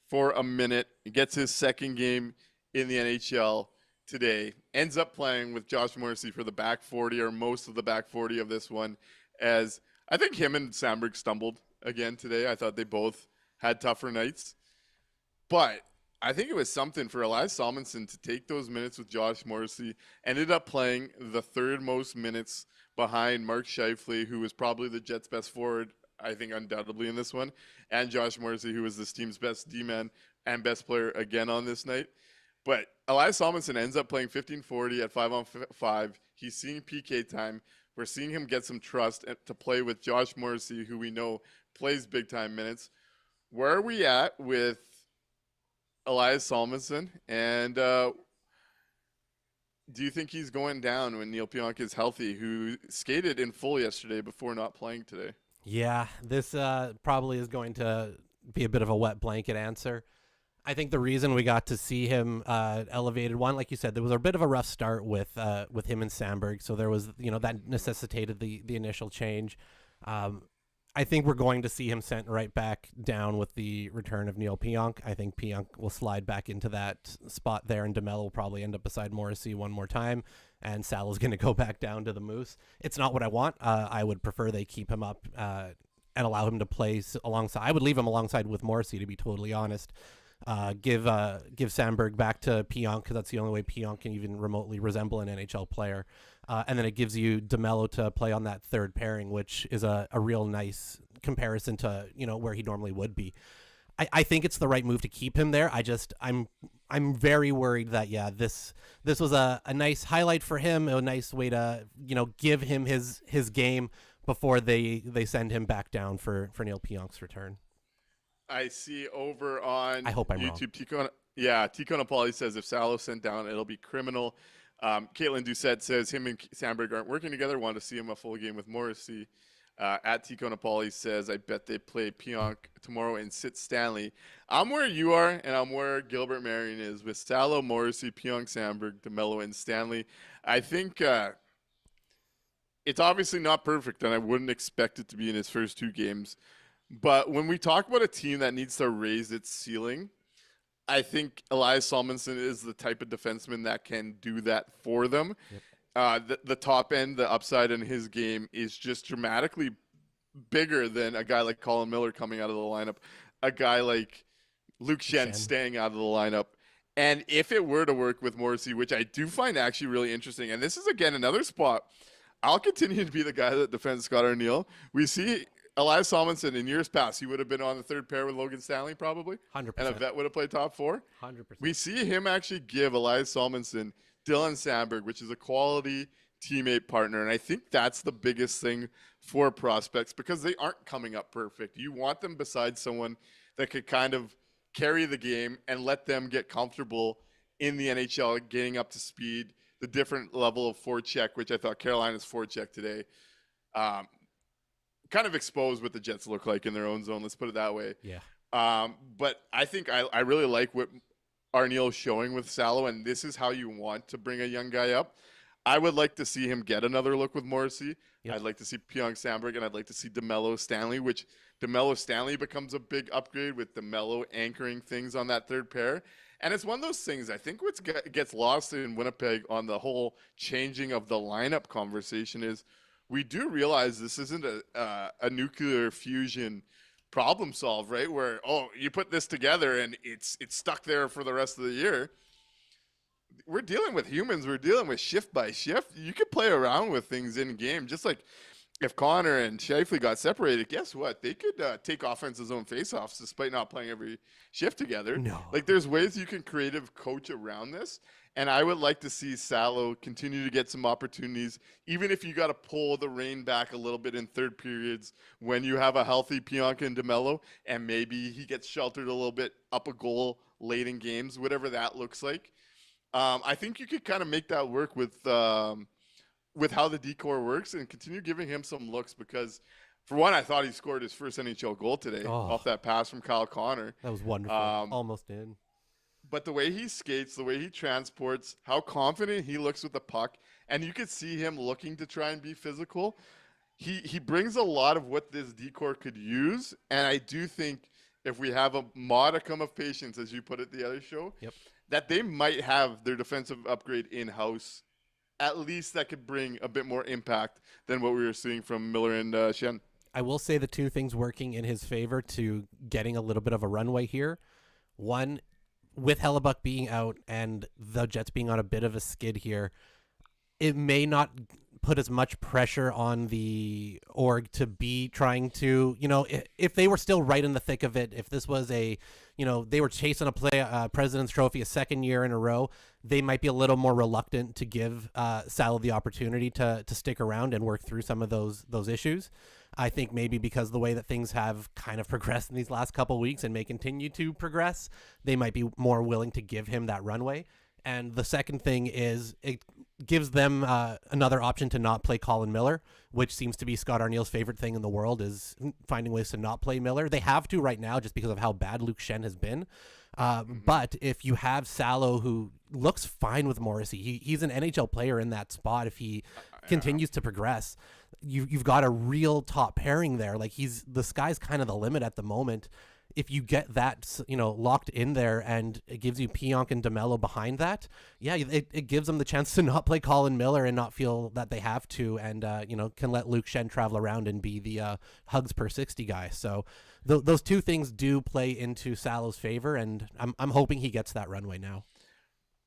for a minute. He gets his second game in the NHL today. Ends up playing with Josh Morrissey for the back 40 or most of the back 40 of this one. As I think him and Sandberg stumbled again today. I thought they both had tougher nights. But I think it was something for Elias Salmonson to take those minutes with Josh Morrissey. Ended up playing the third most minutes behind Mark Scheifele, who was probably the Jets' best forward, I think undoubtedly in this one, and Josh Morrissey, who was this team's best D-man and best player again on this night. But Elias Salmonson ends up playing 15-40 at 5-on-5. He's seeing PK time. We're seeing him get some trust to play with Josh Morrissey, who we know plays big-time minutes. Where are we at with Elias Salmonson? And do you think he's going down when Neil Pionk is healthy, who skated in full yesterday before not playing today? Yeah, this probably is going to be a bit of a wet blanket answer. I think the reason we got to see him elevated, one, like you said, there was a bit of a rough start with him and Sandberg, so there was, that necessitated the initial change. I think we're going to see him sent right back down with the return of Neil Pionk. I think Pionk will slide back into that spot there, and DeMello will probably end up beside Morrissey one more time, and Salo's going to go back down to the Moose. It's not what I want. I would prefer they keep him up and allow him to play alongside. I would leave him alongside with Morrissey, to be totally honest. Give Sandberg back to Pionk, because that's the only way Pionk can even remotely resemble an NHL player. And then it gives you DeMello to play on that third pairing, which is a real nice comparison to, where he normally would be. I think it's the right move to keep him there. I'm very worried that, this was a nice highlight for him, a nice way to, give him his game before they send him back down for Neil Pionk's return. I see over on I hope I'm YouTube, wrong. Tico Napoli says if Salo sent down, it'll be criminal. Caitlin Doucette says him and Sandberg aren't working together. Want to see him a full game with Morrissey. At Tico Napoli says, I bet they play Pionk tomorrow and sit Stanley. I'm where you are, and I'm where Gilbert Marion is with Salo, Morrissey, Pionk, Sandberg, DeMello, and Stanley. I think it's obviously not perfect, and I wouldn't expect it to be in his first two games. But when we talk about a team that needs to raise its ceiling, I think Elias Salmonson is the type of defenseman that can do that for them. Yep. The top end, the upside in his game is just dramatically bigger than a guy like Colin Miller coming out of the lineup, a guy like Luke Shen staying out of the lineup. And if it were to work with Morrissey, which I do find actually really interesting, and this is, again, another spot, I'll continue to be the guy that defends Scott Arniel. We see Elias Salmonson, in years past, he would have been on the third pair with Logan Stanley probably. 100%. And a vet would have played top four. 100%. We see him actually give Elias Salmonson Dylan Sandberg, which is a quality teammate partner. And I think that's the biggest thing for prospects because they aren't coming up perfect. You want them beside someone that could kind of carry the game and let them get comfortable in the NHL, getting up to speed, the different level of forecheck, which I thought Carolina's forecheck today kind of exposed what the Jets look like in their own zone. Let's put it that way. Yeah. But I think I really like what Arniel's showing with Salo, and this is how you want to bring a young guy up. I would like to see him get another look with Morrissey. Yep. I'd like to see Pionk Sandberg, and I'd like to see DeMelo Stanley, which DeMelo Stanley becomes a big upgrade with DeMelo anchoring things on that third pair. And it's one of those things, I think what gets lost in Winnipeg on the whole changing of the lineup conversation is we do realize this isn't a nuclear fusion problem solve, right? Where, you put this together and it's stuck there for the rest of the year. We're dealing with humans. We're dealing with shift by shift. You could play around with things in game, just like if Connor and Scheifele got separated, guess what? They could take offense's own faceoffs despite not playing every shift together. No. Like, there's ways you can creative coach around this. And I would like to see Salo continue to get some opportunities, even if you got to pull the rein back a little bit in third periods when you have a healthy Pionk and DeMelo, and maybe he gets sheltered a little bit up a goal late in games, whatever that looks like. I think you could kind of make that work with how the decor works and continue giving him some looks because, for one, I thought he scored his first NHL goal today off that pass from Kyle Connor. That was wonderful. Almost in. But the way he skates, the way he transports, how confident he looks with the puck, and you could see him looking to try and be physical. He brings a lot of what this decor could use, and I do think if we have a modicum of patience, as you put it the other show, that they might have their defensive upgrade in-house. At least that could bring a bit more impact than what we were seeing from Miller and Schenn. I will say the two things working in his favor to getting a little bit of a runway here. One, with Hellebuck being out and the Jets being on a bit of a skid here, it may not put as much pressure on the org to be trying to, if they were still right in the thick of it, if this was they were chasing a President's Trophy a second year in a row, they might be a little more reluctant to give Salo the opportunity to stick around and work through some of those issues. I think maybe because the way that things have kind of progressed in these last couple of weeks and may continue to progress, they might be more willing to give him that runway. And the second thing is it gives them another option to not play Colin Miller, which seems to be Scott Arniel's favorite thing in the world is finding ways to not play Miller. They have to right now just because of how bad Luke Schenn has been. But if you have Salo, who looks fine with Morrissey, he's an NHL player in that spot if he continues to progress. You've got a real top pairing there. Like the sky's kind of the limit at the moment. If you get that, locked in there and it gives you Pionk and DeMelo behind that, it gives them the chance to not play Colin Miller and not feel that they have to and, can let Luke Schenn travel around and be the hugs per 60 guy. So those two things do play into Salo's favor, and I'm hoping he gets that runway now.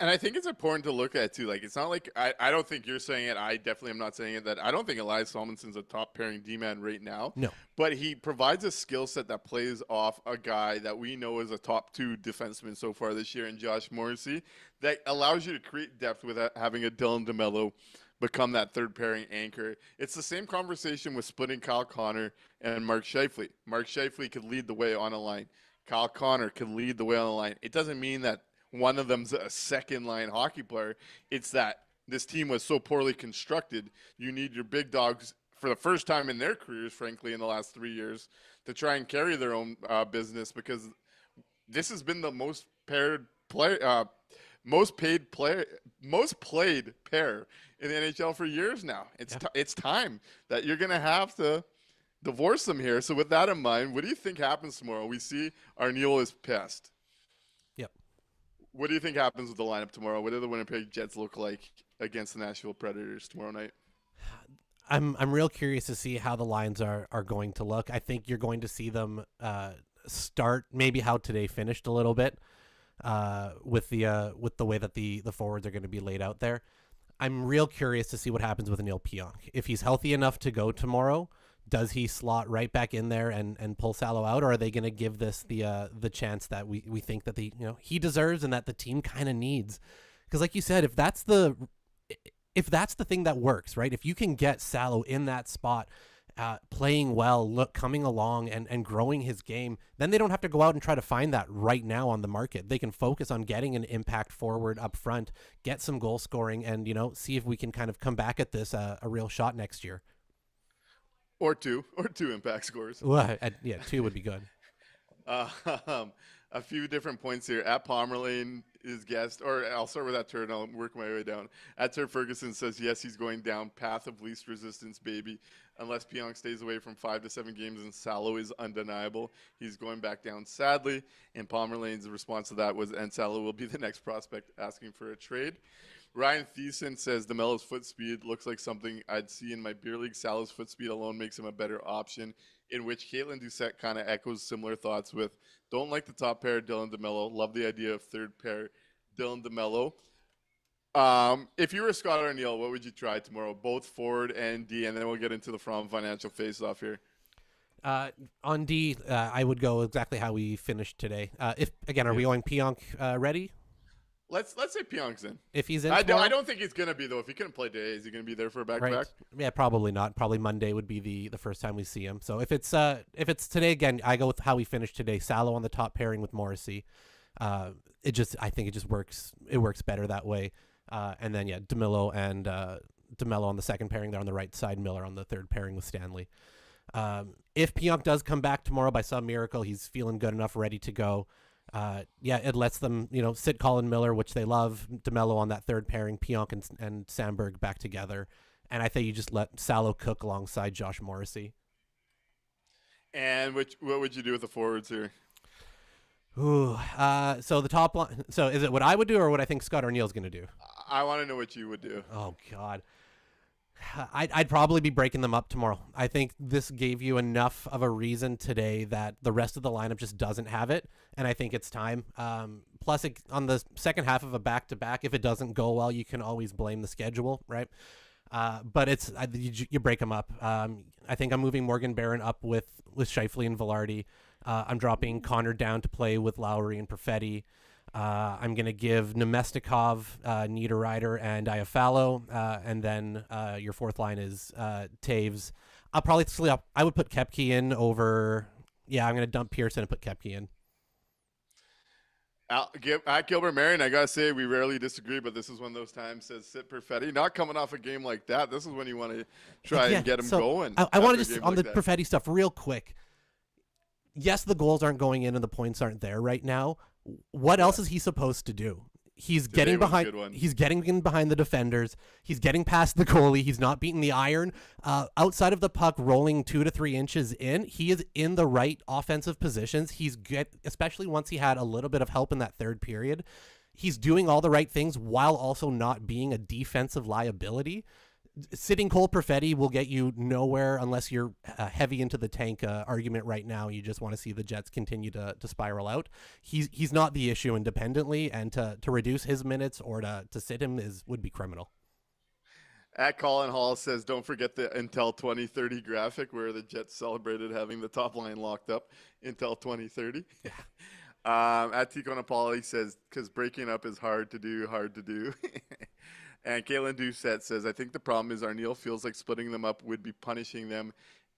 And I think it's important to look at, too. Like, it's not like I don't think you're saying it. I definitely am not saying it. That I don't think Elias Salmonson's a top pairing D-man right now. No. But he provides a skill set that plays off a guy that we know is a top 2 defenseman so far this year in Josh Morrissey that allows you to create depth without having a Dylan DeMelo become that third pairing anchor. It's the same conversation with splitting Kyle Connor and Mark Scheifele. Mark Scheifele could lead the way on a line. Kyle Connor could lead the way on a line. It doesn't mean that one of them's a second-line hockey player. It's that this team was so poorly constructed, you need your big dogs for the first time in their careers, frankly, in the last 3 years, to try and carry their own business because this has been the most played pair in the NHL for years now. It's time that you're going to have to divorce them here. So with that in mind, what do you think happens tomorrow? We see Arniel is pissed. What do you think happens with the lineup tomorrow? What do the Winnipeg Jets look like against the Nashville Predators tomorrow night? I'm real curious to see how the lines are going to look. I think you're going to see them start maybe how today finished a little bit with the way that the forwards are going to be laid out there. I'm real curious to see what happens with Neil Pionk. If he's healthy enough to go tomorrow, does he slot right back in there and pull Salo out, or are they going to give this the chance that we think that he deserves and that the team kind of needs? Because like you said, if that's the thing that works, right? If you can get Salo in that spot playing well, coming along and growing his game, then they don't have to go out and try to find that right now on the market. They can focus on getting an impact forward up front, get some goal scoring, and, see if we can kind of come back at this a real shot next year. Or two impact scores. Well, yeah, 2 would be good. A few different points here. At Pomerlane is guest, or I'll start with that turn. I'll work my way down. At Turd Ferguson says, yes, he's going down. Path of least resistance, baby. Unless Pionk stays away from 5 to 7 games and Salo is undeniable, he's going back down sadly. And Pomerlane's response to that was, and Salo will be the next prospect asking for a trade. Ryan Thiessen says DeMello's foot speed looks like something I'd see in my beer league. Salo's foot speed alone makes him a better option, in which Caitlin Doucette kind of echoes similar thoughts with, don't like the top pair, Dylan DeMello. Love the idea of third pair, Dylan DeMello. If you were Scott Arniel, what would you try tomorrow? Both forward and D, and then we'll get into the From Financial face-off here. On D, I would go exactly how we finished today. Are we going Pionk ready? Let's say Pionk's in. If he's in, I don't think he's gonna be though. If he couldn't play today, is he gonna be there for a back-to-back? Right. Yeah, probably not. Probably Monday would be the first time we see him. So if it's today again, I go with how we finished today. Salo on the top pairing with Morrissey. I think it just works. It works better that way. And then DeMello and DeMello on the second pairing there on the right side. Miller on the third pairing with Stanley. If Pionk does come back tomorrow by some miracle, he's feeling good enough, ready to go. It lets them, sit Colin Miller, which they love, DeMello on that third pairing, Pionk and Sandberg back together. And I think you just let Salo cook alongside Josh Morrissey. And what would you do with the forwards here? Ooh, so the top line. So is it what I would do or what I think Scott Arniel's going to do? I want to know what you would do. Oh, God. I'd probably be breaking them up tomorrow. I think this gave you enough of a reason today that the rest of the lineup just doesn't have it, and I think it's time. Plus, on the second half of a back-to-back, if it doesn't go well, you can always blame the schedule, right? But you break them up. I think I'm moving Morgan Barron up with Scheifele and Velarde. I'm dropping Connor down to play with Lowry and Perfetti. I'm going to give Nemestikov, Niederreiter, and Iafallo, and then your fourth line is Taves. I'll probably I would put Koepke in over. Yeah, I'm going to dump Pearson and put Koepke in. At Gilbert Marion, I got to say, we rarely disagree, but this is one of those times, says sit Perfetti. Not coming off a game like that. This is when you want to try and get him going. I want to just, on the Perfetti stuff real quick. Yes, the goals aren't going in and the points aren't there right now. What else is he supposed to do? He's getting behind. He's getting in behind the defenders. He's getting past the goalie. He's not beating the iron. Outside of the puck, rolling 2 to 3 inches in, he is in the right offensive positions. He's good, especially once he had a little bit of help in that third period. He's doing all the right things while also not being a defensive liability. Sitting Cole Perfetti will get you nowhere unless you're heavy into the tank argument right now. You just want to see the Jets continue to spiral out. He's not the issue independently, and to reduce his minutes or to sit him would be criminal. At Colin Hall says, don't forget the Intel 2030 graphic where the Jets celebrated having the top line locked up. Intel 2030. At Tico Napoli says, because breaking up is hard to do. And Caitlin Doucette says, I think the problem is Arniel feels like splitting them up would be punishing them,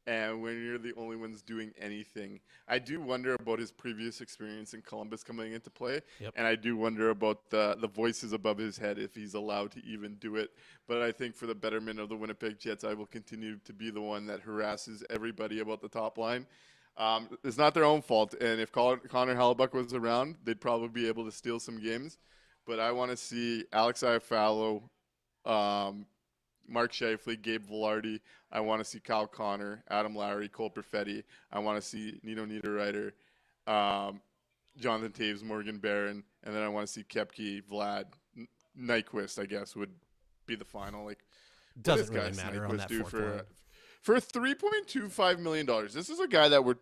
and when you're the only ones doing anything. I do wonder about his previous experience in Columbus coming into play, and I do wonder about the voices above his head if he's allowed to even do it. But I think for the betterment of the Winnipeg Jets, I will continue to be the one that harasses everybody about the top line. It's not their own fault, and if Connor Hellebuyck was around, they'd probably be able to steal some games. But I want to see Alex Iafallo, Mark Scheifele, Gabe Velarde. I want to see Kyle Connor, Adam Lowry, Cole Perfetti. I want to see Nino Niederreiter, Jonathan Taves, Morgan Barron, and then I want to see Koepke, Vlad, Nyquist, I guess, would be the final. Like, doesn't really matter on that fourth line. For $3.25 million. This is a guy that we're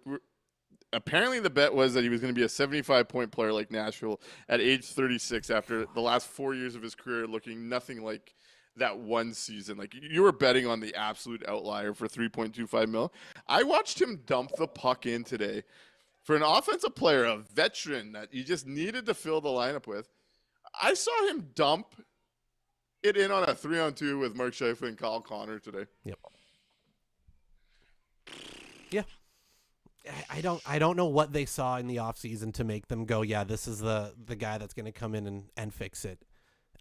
apparently the bet was that he was going to be a 75-point player like Nashville at age 36 after the last 4 years of his career looking nothing like that one season. Like, you were betting on the absolute outlier for $3.25 million. I watched him dump the puck in today for an offensive player, a veteran that you just needed to fill the lineup with. I saw him dump it in on a 3-on-2 with Mark Scheifele and Kyle Connor today. Yep. Yeah. I don't know what they saw in the offseason to make them go, yeah, this is the guy that's going to come in and fix it.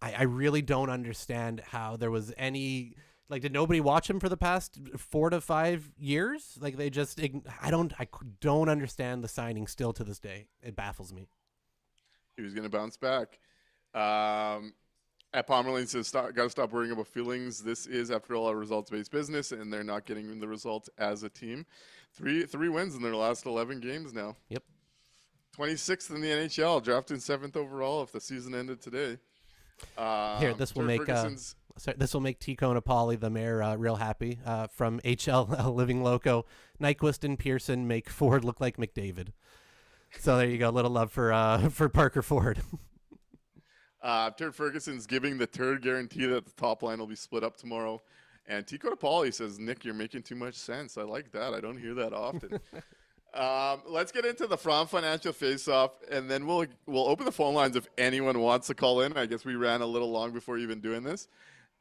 I really don't understand how there was any, like, did nobody watch him for the past 4 to 5 years? Like, they just, I don't understand the signing still to this day. It baffles me. He was going to bounce back. At Pomerlin says, got to stop worrying about feelings. This is, after all, a results-based business, and they're not getting the results as a team. Three wins in their last 11 games now. Yep. 26th in the NHL, drafted 7th overall if the season ended today. Here, this will make Tico Napoli, the mayor, real happy. From HL Living Loco, Nyquist and Pearson make Ford look like McDavid. So there you go, a little love for Parker Ford. Turd Ferguson's giving the turd guarantee that the top line will be split up tomorrow. And Tico Napoli says, Nick, you're making too much sense. I like that. I don't hear that often. Let's get into the From Financial Face-Off, and then we'll open the phone lines if anyone wants to call in. I guess we ran a little long before even doing this.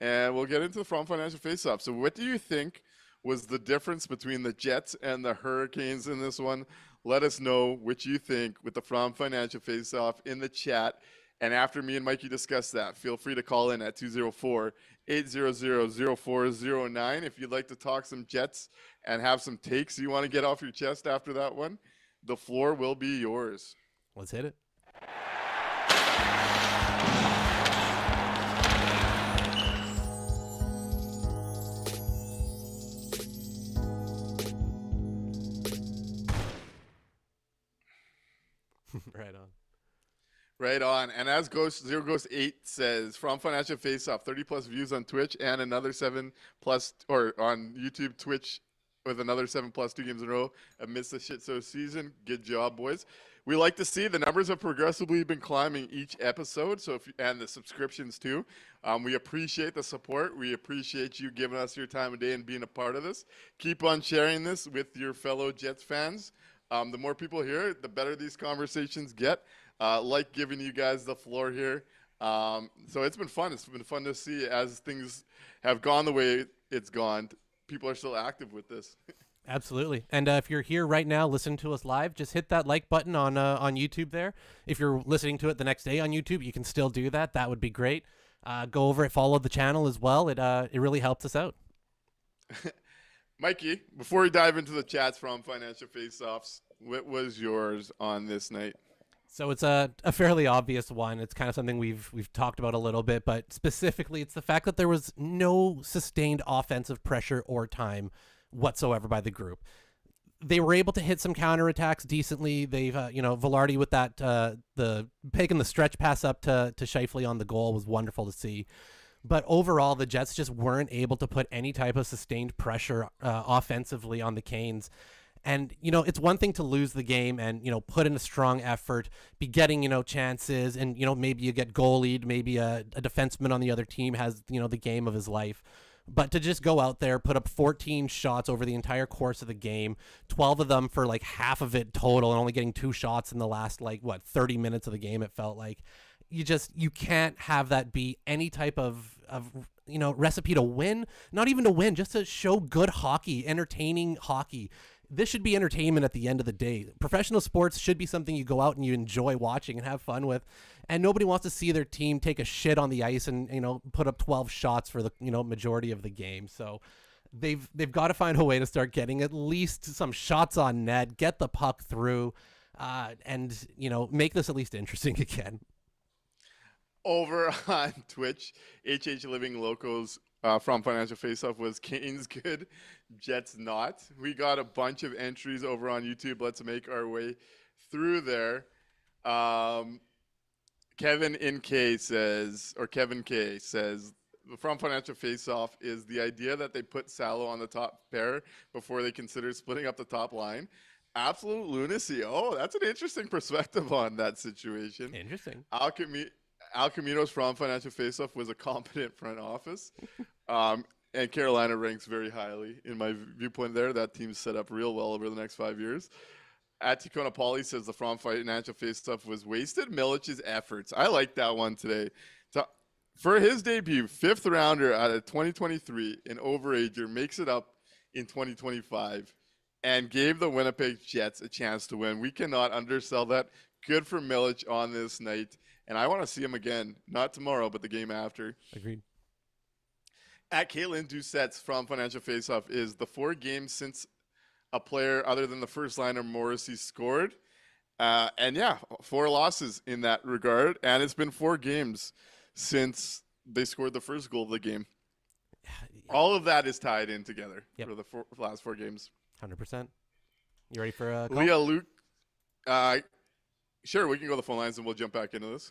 And we'll get into the From Financial Face-Off. So what do you think was the difference between the Jets and the Hurricanes in this one? Let us know what you think with the From Financial Face-Off in the chat. And after me and Mikey discuss that, feel free to call in at 204-800-0409 if you'd like to talk some Jets and have some takes you want to get off your chest after that one. The floor will be yours. Let's hit it. Right on. Right on. And as Zero Ghost 8 says, From Financial Face-Off, 30+ views on Twitch and another 7+, or on YouTube, Twitch, with another 7+ 2 games in a row amidst the shit show season. Good job, boys. We like to see the numbers have progressively been climbing each episode, and the subscriptions too. We appreciate the support. We appreciate you giving us your time of day and being a part of this. Keep on sharing this with your fellow Jets fans. The more people hear it, the better these conversations get. Like giving you guys the floor here. So it's been fun. It's been fun to see as things have gone the way it's gone. People are still active with this. Absolutely. And if you're here right now listening to us live, just hit that like button on YouTube there. If you're listening to it the next day on YouTube, you can still do that. That would be great. Go over it, follow the channel as well. It really helps us out. Mikey, before we dive into the chats from Financial Face-Offs, what was yours on this night? So it's a fairly obvious one. It's kind of something we've talked about a little bit, but specifically it's the fact that there was no sustained offensive pressure or time whatsoever by the group. They were able to hit some counterattacks decently. They've, Velarde with that, taking the stretch pass up to Scheifele on the goal was wonderful to see. But overall, the Jets just weren't able to put any type of sustained pressure offensively on the Canes. And, it's one thing to lose the game and, put in a strong effort, be getting, chances, and, maybe you get goalied, maybe a defenseman on the other team has, the game of his life. But to just go out there, put up 14 shots over the entire course of the game, 12 of them for like half of it total, and only getting 2 shots in the last 30 minutes of the game, it felt like. You can't have that be any type of recipe to win, not even to win, just to show good hockey, entertaining hockey. This should be entertainment at the end of the day. Professional sports should be something you go out and you enjoy watching and have fun with. And nobody wants to see their team take a shit on the ice and, put up 12 shots for the, majority of the game. So they've got to find a way to start getting at least some shots on net, get the puck through, and, make this at least interesting again. Over on Twitch, HH Living Locals from Financial Face-Off was Canes good, Jets not. We got a bunch of entries over on YouTube. Let's make our way through there. Kevin K says, from Financial Face-Off is the idea that they put Salo on the top pair before they consider splitting up the top line. Absolute lunacy. Oh, that's an interesting perspective on that situation. Interesting. Al Camino's From Financial Face-Off was a competent front office. And Carolina ranks very highly in my viewpoint there. That team's set up real well over the next 5 years. At Ticona Pauly says the From Financial Face-Off was wasted Milich's efforts. I like that one today. For his debut, 5th rounder out of 2023, an overager, makes it up in 2025. and gave the Winnipeg Jets a chance to win. We cannot undersell that. Good for Milic on this night. And I want to see him again, not tomorrow, but the game after. Agreed. At Caitlin Doucette's from Financial Faceoff is the 4 games since a player other than the first liner Morrissey scored. And yeah, 4 losses in that regard. And it's been 4 games since they scored the first goal of the game. All of that is tied in together for the last 4 games. 100%. You ready for a call? Leah Luke. Sure, we can go to the phone lines and we'll jump back into this.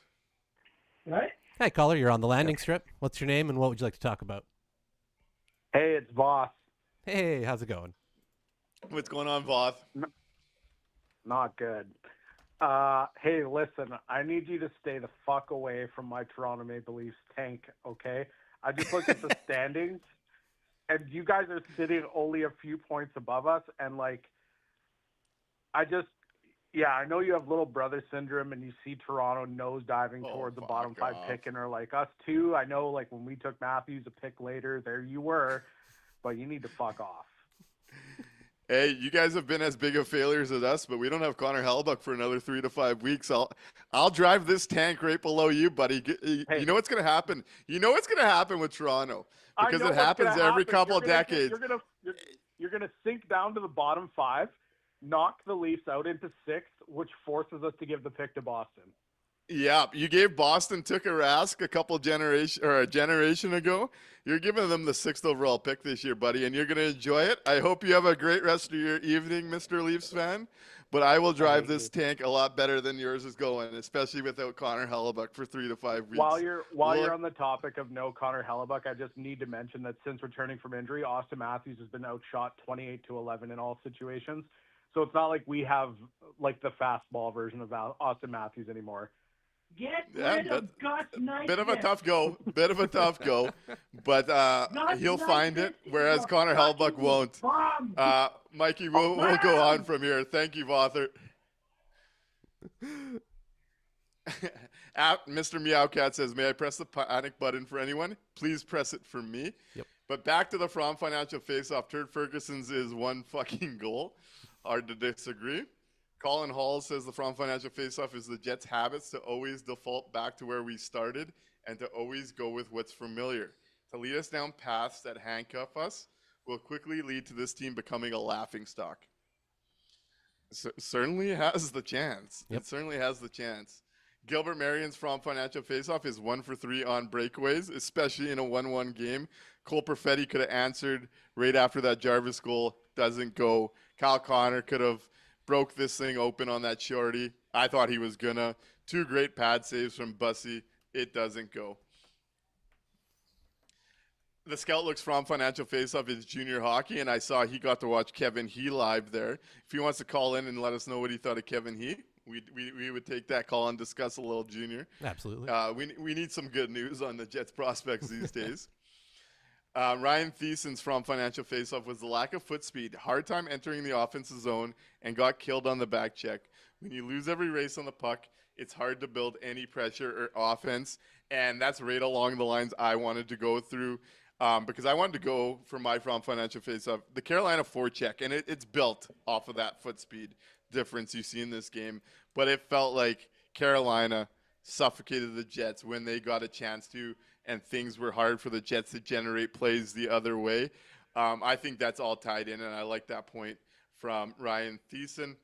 Right? Hey, caller, you're on the landing strip. What's your name and what would you like to talk about? Hey, it's Voss. Hey, how's it going? What's going on, Voth? Not good. Hey, listen, I need you to stay the fuck away from my Toronto Maple Leafs tank, okay? I just looked at the standings, and you guys are sitting only a few points above us, and, like, I know you have little brother syndrome, and you see Toronto nosediving towards the bottom 5 pick, and are like us too. I know, like, when we took Matthews a pick later, there you were, but you need to fuck off. Hey, you guys have been as big of failures as us, but we don't have Connor Hellebuck for another 3 to 5 weeks. I'll drive this tank right below you, buddy. Hey. You know what's going to happen? You know what's going to happen with Toronto because it happens every couple of decades. You're gonna sink down to the bottom 5, knock the Leafs out into 6th, which forces us to give the pick to Boston. Yeah, you gave Boston Tuukka Rask a generation ago. You're giving them the 6th overall pick this year, buddy, and you're going to enjoy it. I hope you have a great rest of your evening, Mr. Leafs fan. But I will drive this tank a lot better than yours is going, especially without Connor Hellebuck for 3 to 5 weeks. While you're on the topic of no Connor Hellebuck, I just need to mention that since returning from injury, Austin Matthews has been outshot 28-11 in all situations. So it's not like we have like the fastball version of Austin Matthews anymore. Get rid of Gus Nyquist. Bit of a tough go. But he'll find it, whereas Connor Hellebuck won't. Mikey, we'll go on from here. Thank you, Vother. Mr. Meowcat says, may I press the panic button for anyone? Please press it for me. Yep. But back to the From Financial Faceoff. Turd Ferguson's is 1 fucking goal. Hard to disagree. Colin Hall says the From Financial Faceoff is the Jets' habits to always default back to where we started and to always go with what's familiar. To lead us down paths that handcuff us will quickly lead to this team becoming a laughingstock. Certainly has the chance. Yep. It certainly has the chance. Gilbert Marion's From Financial Faceoff is 1 for 3 on breakaways, especially in a 1-1 game. Cole Perfetti could have answered right after that Jarvis goal. Doesn't go. Kyle Connor could have broke this thing open on that shorty. I thought he was gonna. 2 great pad saves from Bussy. It doesn't go. The Scout Looks From Financial Faceoff is junior hockey, and I saw he got to watch Kevin He live there. If he wants to call in and let us know what he thought of Kevin He, we would take that call and discuss a little junior. Absolutely. We need some good news on the Jets prospects these days. Ryan Thiessen's From Financial Faceoff was the lack of foot speed, hard time entering the offensive zone, and got killed on the back check. When you lose every race on the puck, it's hard to build any pressure or offense, and that's right along the lines I wanted to go through because I wanted to go for my From Financial Faceoff. The Carolina forecheck, and it's built off of that foot speed difference you see in this game, but it felt like Carolina suffocated the Jets when they got a chance to, and things were hard for the Jets to generate plays the other way. I think that's all tied in, and I like that point from Ryan Thiessen.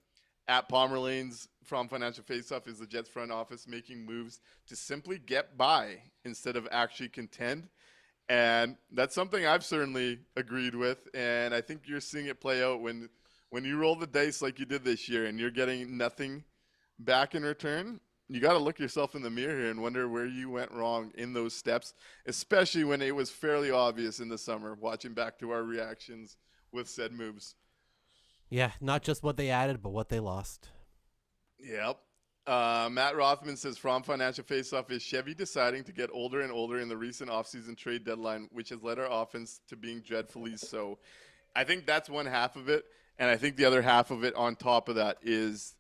At Palmer Lane's From Financial Faceoff is the Jets front office making moves to simply get by instead of actually contend. And that's something I've certainly agreed with, and I think you're seeing it play out when you roll the dice like you did this year and you're getting nothing back in return. You got to look yourself in the mirror here and wonder where you went wrong in those steps, especially when it was fairly obvious in the summer, watching back to our reactions with said moves. Yeah, not just what they added, but what they lost. Yep. Matt Rothman says From Financial Faceoff is Chevy deciding to get older and older in the recent offseason trade deadline, which has led our offense to being dreadfully so. I think that's one half of it, and I think the other half of it on top of that is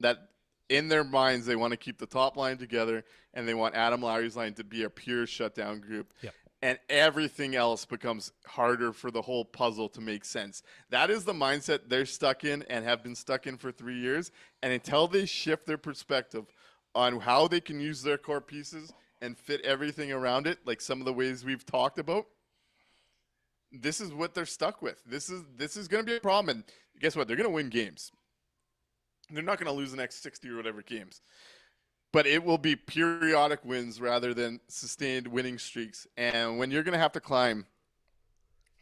that in their minds, they want to keep the top line together, and they want Adam Lowry's line to be a pure shutdown group. Yep. and everything else becomes harder for the whole puzzle to make sense. That is the mindset they're stuck in and have been stuck in for 3 years. And until they shift their perspective on how they can use their core pieces and fit everything around it, like some of the ways we've talked about, this is what they're stuck with. This is going to be a problem. And guess what? They're going to win games. They're not going to lose the next 60 or whatever games. But it will be periodic wins rather than sustained winning streaks. And when you're going to have to climb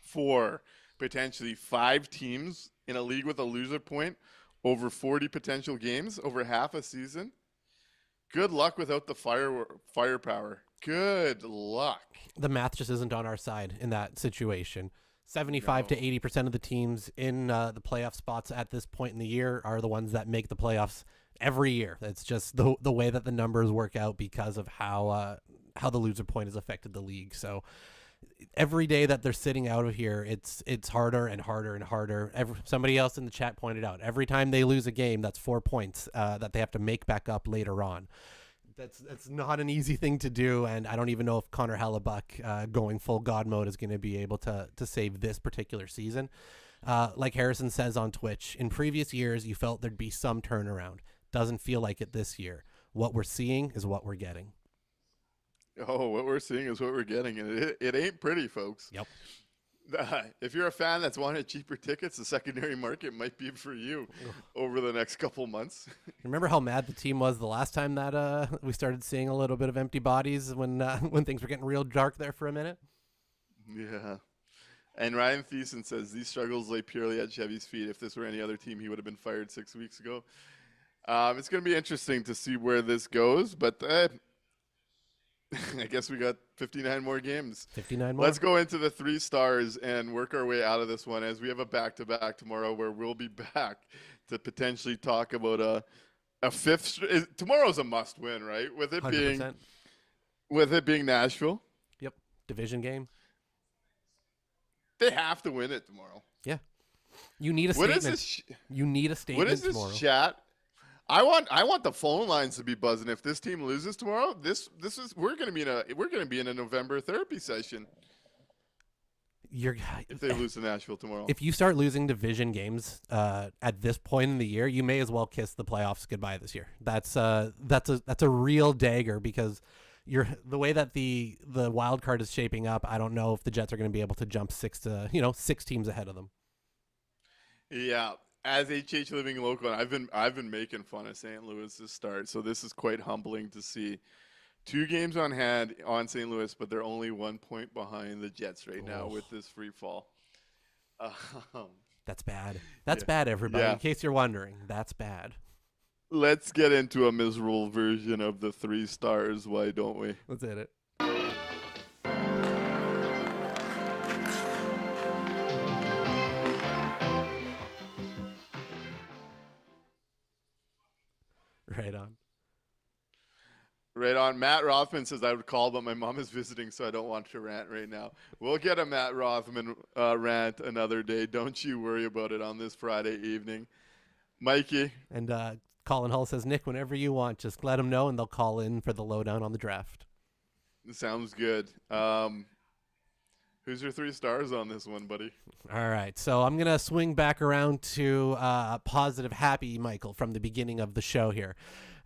4, potentially 5 teams in a league with a loser point over 40 potential games, over half a season, good luck without the firepower. Good luck. The math just isn't on our side in that situation. 75 to 80% of the teams in the playoff spots at this point in the year are the ones that make the playoffs every year. That's just the way that the numbers work out because of how the loser point has affected the league. So every day that they're sitting out of here, it's harder and harder and harder. Somebody else in the chat pointed out, every time they lose a game, that's 4 points that they have to make back up later on. That's not an easy thing to do, and I don't even know if Connor Hellebuck going full God mode is going to be able to save this particular season. Like Harrison says on Twitch, in previous years, you felt there'd be some turnaround. Doesn't feel like it this year. What we're seeing is what we're getting. Oh, what we're seeing is what we're getting, and it ain't pretty, folks. Yep. If you're a fan that's wanted cheaper tickets, the secondary market might be for you over the next couple months. Remember how mad the team was the last time that we started seeing a little bit of empty bodies when things were getting real dark there for a minute? Yeah. And Ryan Thiessen says, these struggles lay purely at Chevy's feet. If this were any other team, he would have been fired 6 weeks ago. It's going to be interesting to see where this goes, but I guess we got 59 more games. 59 more. Let's go into the 3 stars and work our way out of this one, as we have a back-to-back tomorrow where we'll be back to potentially talk about a fifth. Tomorrow's a must-win, right? With it 100%. being Nashville. Yep. Division game. They have to win it tomorrow. Yeah. You need a What statement. is this? You need a statement What is this tomorrow. chat? I want the phone lines to be buzzing. If this team loses tomorrow, we're gonna be in a November therapy session. If they lose to Nashville tomorrow. If you start losing division games at this point in the year, you may as well kiss the playoffs goodbye this year. That's a real dagger, because the way that the wild card is shaping up, I don't know if the Jets are going to be able to jump 6 teams ahead of them. Yeah. As HH living local, I've been making fun of St. Louis to start, so this is quite humbling to see. 2 games on hand on St. Louis, but they're only 1 point behind the Jets right now with this free fall. That's bad. That's bad, everybody. Yeah. In case you're wondering, that's bad. Let's get into a miserable version of the 3 stars. Why don't we? Let's hit it. Right on. Right on. Matt Rothman says, I would call, but my mom is visiting, so I don't want to rant right now. We'll get a Matt Rothman rant another day. Don't you worry about it on this Friday evening. Mikey. And Colin Hull says, Nick, whenever you want, just let them know, and they'll call in for the lowdown on the draft. Sounds good. Who's your 3 stars on this one, buddy? All right, so I'm going to swing back around to positive, happy Michael from the beginning of the show here.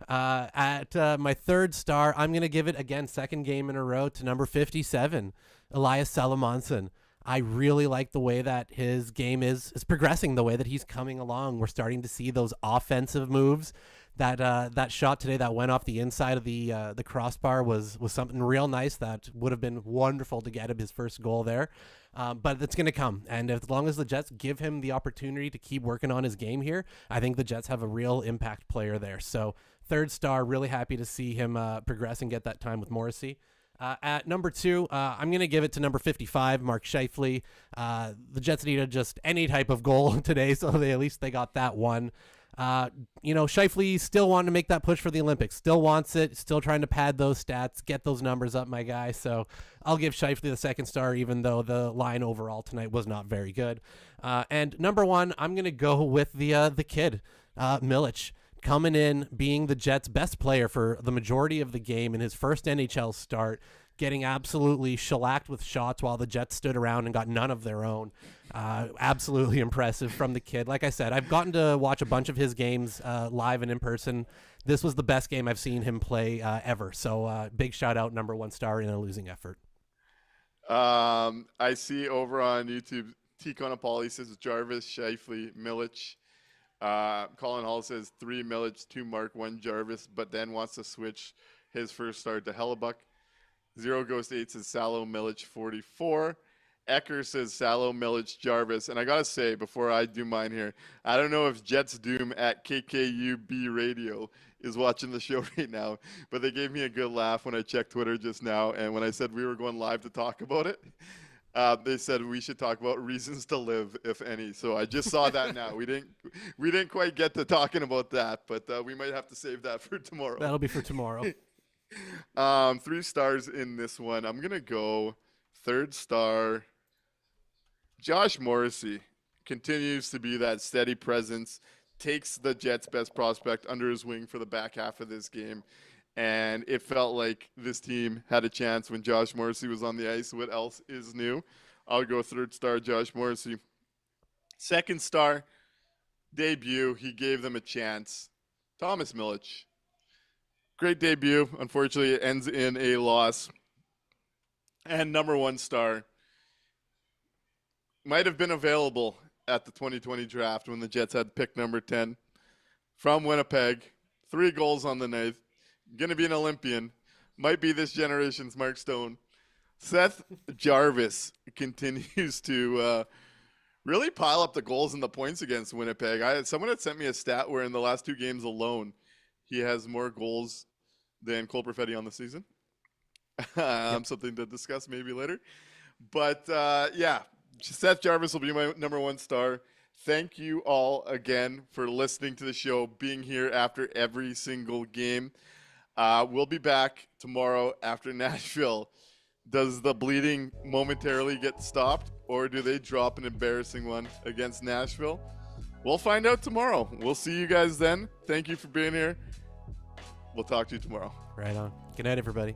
At my 3rd star, I'm going to give it, again, 2nd game in a row, to number 57, Elias Salamonson. I really like the way that his game is progressing, the way that he's coming along. We're starting to see those offensive moves. That shot today that went off the inside of the crossbar was something real nice. That would have been wonderful to get him his first goal there. But it's going to come. And as long as the Jets give him the opportunity to keep working on his game here, I think the Jets have a real impact player there. So 3rd star, really happy to see him progress and get that time with Morrissey. At number 2, I'm going to give it to number 55, Mark Scheifele. The Jets needed just any type of goal today, so at least they got that one. Scheifele still wanting to make that push for the Olympics, still wants it, still trying to pad those stats, get those numbers up, my guy. So I'll give Scheifele the 2nd star, even though the line overall tonight was not very good. And number 1, I'm going to go with the kid, Milic, coming in, being the Jets' best player for the majority of the game in his first NHL start, getting absolutely shellacked with shots while the Jets stood around and got none of their own. Absolutely impressive from the kid. Like I said, I've gotten to watch a bunch of his games live and in person. This was the best game I've seen him play ever. So big shout out, number 1 star in a losing effort. I see over on YouTube, T. Conopoli says Jarvis, Shifley, Milich. Colin Hall says 3 Milich, 2 Mark, 1 Jarvis, but then wants to switch his first start to Hellebuck. Zero Ghost 8 says Salo, Milich, 44. Ecker says Salo, Milich, Jarvis. And I got to say, before I do mine here, I don't know if Jets Doom at KKUB Radio is watching the show right now, but they gave me a good laugh when I checked Twitter just now. And when I said we were going live to talk about it, they said we should talk about reasons to live, if any. So I just saw that now. We didn't quite get to talking about that, but we might have to save that for tomorrow. That'll be for tomorrow. 3 stars in this one. I'm going to go 3rd star. Josh Morrissey continues to be that steady presence, takes the Jets' best prospect under his wing for the back half of this game. And it felt like this team had a chance when Josh Morrissey was on the ice. What else is new? I'll go 3rd star, Josh Morrissey. 2nd star, debut. He gave them a chance. Thomas Milich. Great debut. Unfortunately, it ends in a loss. And number 1 star. Might have been available at the 2020 draft when the Jets had pick number 10. From Winnipeg. 3 goals on the night. Going to be an Olympian. Might be this generation's Mark Stone. Seth Jarvis continues to really pile up the goals and the points against Winnipeg. Someone had sent me a stat where in the last 2 games alone, he has more goals than Cole Perfetti on the season. Something to discuss maybe later. But, yeah, Seth Jarvis will be my number 1 star. Thank you all again for listening to the show, being here after every single game. We'll be back tomorrow after Nashville. Does the bleeding momentarily get stopped, or do they drop an embarrassing one against Nashville? We'll find out tomorrow. We'll see you guys then. Thank you for being here. We'll talk to you tomorrow. Right on. Good night, everybody.